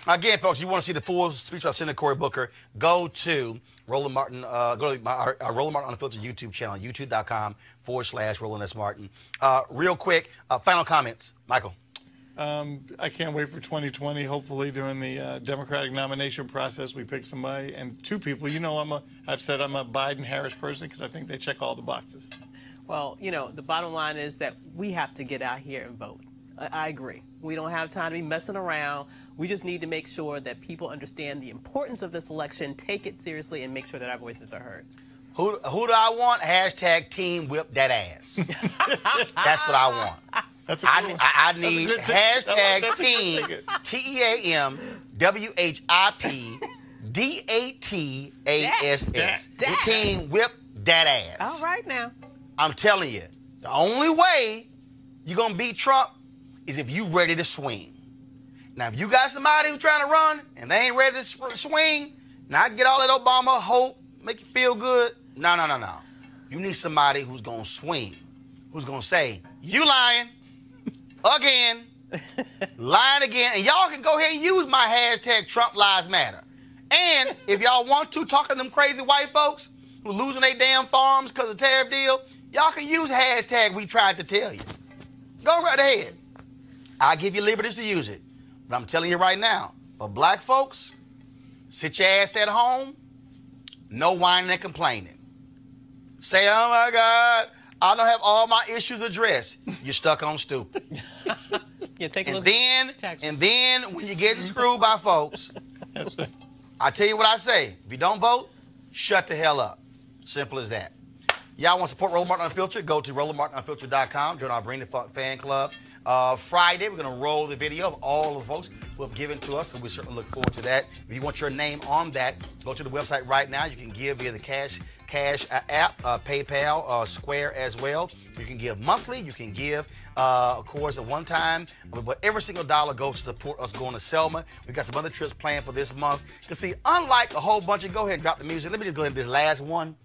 A: Again, folks, you want to see the full speech by Senator Cory Booker, go to Roland Martin, go to my Roland Martin Unfiltered YouTube channel, youtube.com/Roland S. Martin. Real quick, final comments. Michael.
J: I can't wait for 2020. Hopefully, during the Democratic nomination process, we pick somebody and 2 people. You know, I've said I'm a Biden-Harris person because I think they check all the boxes.
P: Well, you know, the bottom line is that we have to get out here and vote. I agree. We don't have time to be messing around. We just need to make sure that people understand the importance of this election, take it seriously, and make sure that our voices are heard.
A: Who do I want? Hashtag team whip that ass. That's what I want. I need hashtag team TEAMWHIPDATASS. Team whip that ass.
P: All right now.
A: I'm telling you, the only way you're gonna beat Trump is if you ready to swing. Now, if you got somebody who's trying to run and they ain't ready to swing, not get all that Obama hope, make you feel good. No. You need somebody who's gonna swing, who's gonna say, you lying again, lying again, and y'all can go ahead and use my hashtag Trump Lives Matter. And if y'all want to talk to them crazy white folks who losing their damn farms because of the tariff deal, y'all can use hashtag we tried to tell you. Go right ahead. I'll give you liberties to use it. But I'm telling you right now, for black folks, sit your ass at home, no whining and complaining. Say, oh my God, I don't have all my issues addressed. You're stuck on stupid.
P: Yeah, take a look.
A: And then when you're getting screwed by folks, I tell you what I say. If you don't vote, shut the hell up. Simple as that. Y'all want to support Roland Martin Unfiltered? Go to RolandMartinUnfiltered.com. Join our Bring the Funk fan club. Friday, we're going to roll the video of all the folks who have given to us, and we certainly look forward to that. If you want your name on that, go to the website right now. You can give via the Cash app, PayPal, Square as well. You can give monthly. You can give, of course, at one time. But every single dollar goes to support us going to Selma. We got some other trips planned for this month. Because, see, unlike a whole bunch of, go ahead and drop the music. Let me just go into this last one.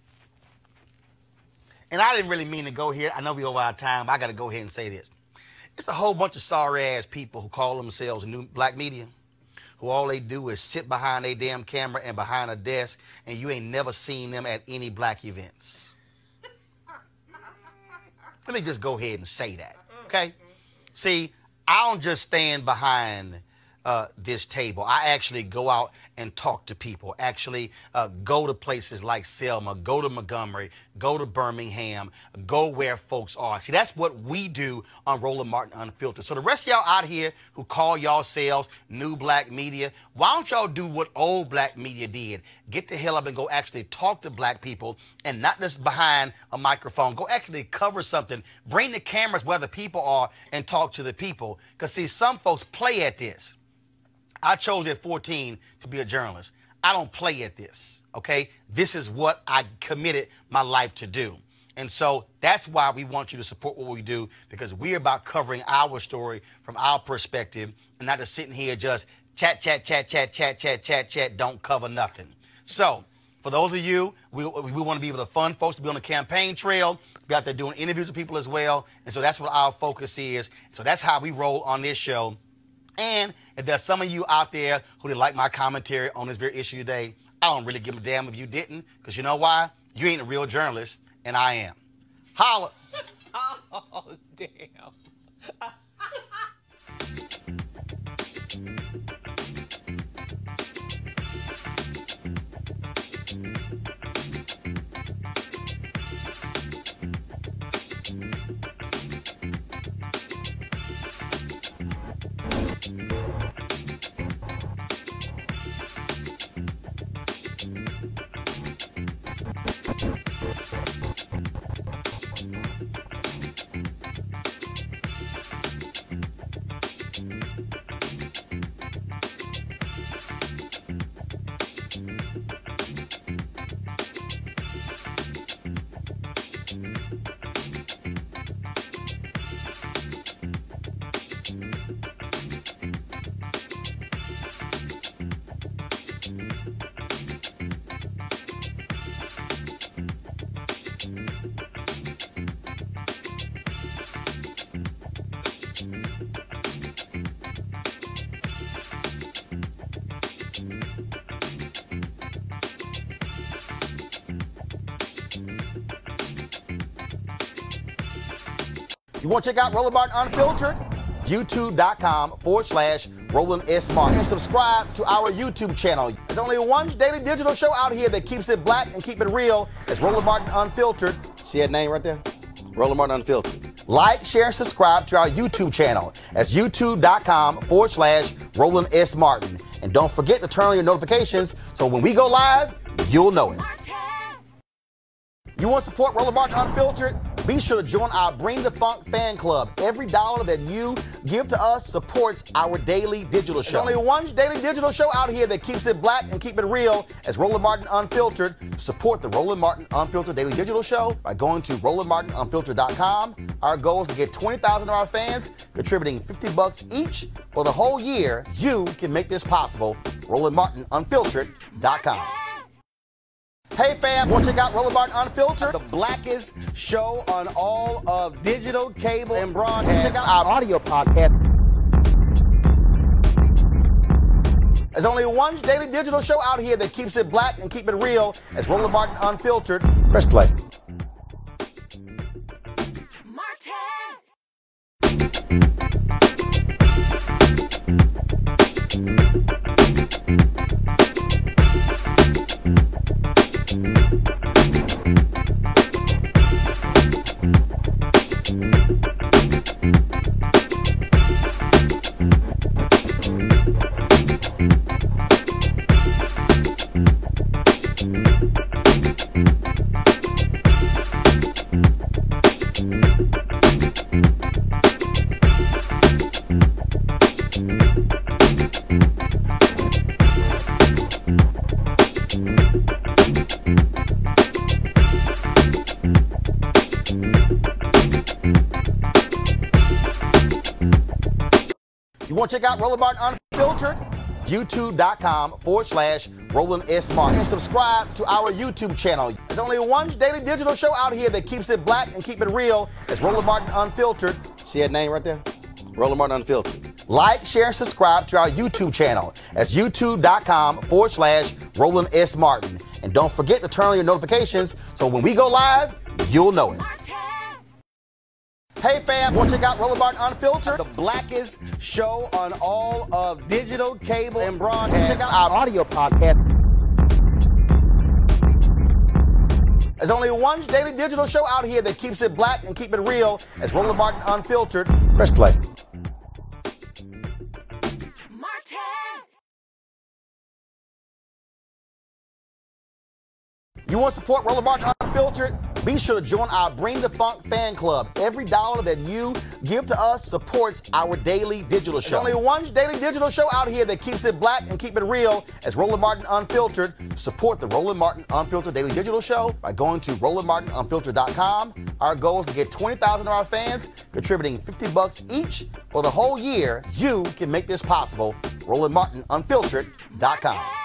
A: And I didn't really mean to go here. I know we over our time, but I got to go ahead and say this. It's a whole bunch of sorry-ass people who call themselves new black media, who all they do is sit behind a damn camera and behind a desk, and you ain't never seen them at any black events. Let me just go ahead and say that, okay? See, I don't just stand behind this table. I actually go out and talk to people, actually go to places like Selma, go to Montgomery, go to Birmingham, go where folks are. See, that's what we do on Roland Martin Unfiltered. So the rest of y'all out here who call yourselves new black media, why don't y'all do what old black media did? Get the hell up and go actually talk to black people and not just behind a microphone. Go actually cover something. Bring the cameras where the people are and talk to the people. Because, see, some folks play at this. I chose at 14 to be a journalist. I don't play at this, okay? This is what I committed my life to do. And so that's why we want you to support what we do, because we're about covering our story from our perspective and not just sitting here just chat, don't cover nothing. So for those of you, we want to be able to fund folks to be on the campaign trail, be out there doing interviews with people as well. And so that's what our focus is. So that's how we roll on this show. And if there's some of you out there who didn't like my commentary on this very issue today, I don't really give a damn if you didn't, because you know why? You ain't a real journalist, and I am. Holla.
P: Oh, damn.
A: You want to check out Roland Martin Unfiltered? YouTube.com/Roland S. Martin. And subscribe to our YouTube channel. There's only one daily digital show out here that keeps it black and keep it real. It's Roland Martin Unfiltered. See that name right there? Roland Martin Unfiltered. Like, share, and subscribe to our YouTube channel. That's YouTube.com/Roland S. Martin. And don't forget to turn on your notifications so when we go live, you'll know it. You want to support Roland Martin Unfiltered? Be sure to join our Bring the Funk fan club. Every dollar that you give to us supports our daily digital show. There's only one daily digital show out here that keeps it black and keep it real. As Roland Martin Unfiltered. Support the Roland Martin Unfiltered daily digital show by going to RolandMartinUnfiltered.com. Our goal is to get 20,000 of our fans contributing $50 each for the whole year. You can make this possible. RolandMartinUnfiltered.com. Hey fam, want to check out Roland Martin Unfiltered, the blackest show on all of digital, cable, and broadcast. Check out our audio podcast. There's only one daily digital show out here that keeps it black and keep it real. As Roland Martin Unfiltered. Press play. You want to check out Roland Martin Unfiltered? YouTube.com/Roland S. Martin. And subscribe to our YouTube channel. There's only one daily digital show out here that keeps it black and keep it real. It's Roland Martin Unfiltered. See that name right there? Roland Martin Unfiltered. Like, share, and subscribe to our YouTube channel. That's YouTube.com/Roland S. Martin. And don't forget to turn on your notifications so when we go live, you'll know it. Hey fam, want to check out Roland Martin Unfiltered, the blackest show on all of digital, cable, and broadcast. Check out our audio podcast. There's only one daily digital show out here that keeps it black and keep it real. As Roland Martin Unfiltered. Press play. You want to support Roland Martin Unfiltered? Be sure to join our Bring the Funk fan club. Every dollar that you give to us supports our daily digital show. There's only one daily digital show out here that keeps it black and keep it real. As Roland Martin Unfiltered. Support the Roland Martin Unfiltered daily digital show by going to RolandMartinUnfiltered.com. Our goal is to get 20,000 of our fans contributing $50 each for the whole year. You can make this possible. RolandMartinUnfiltered.com.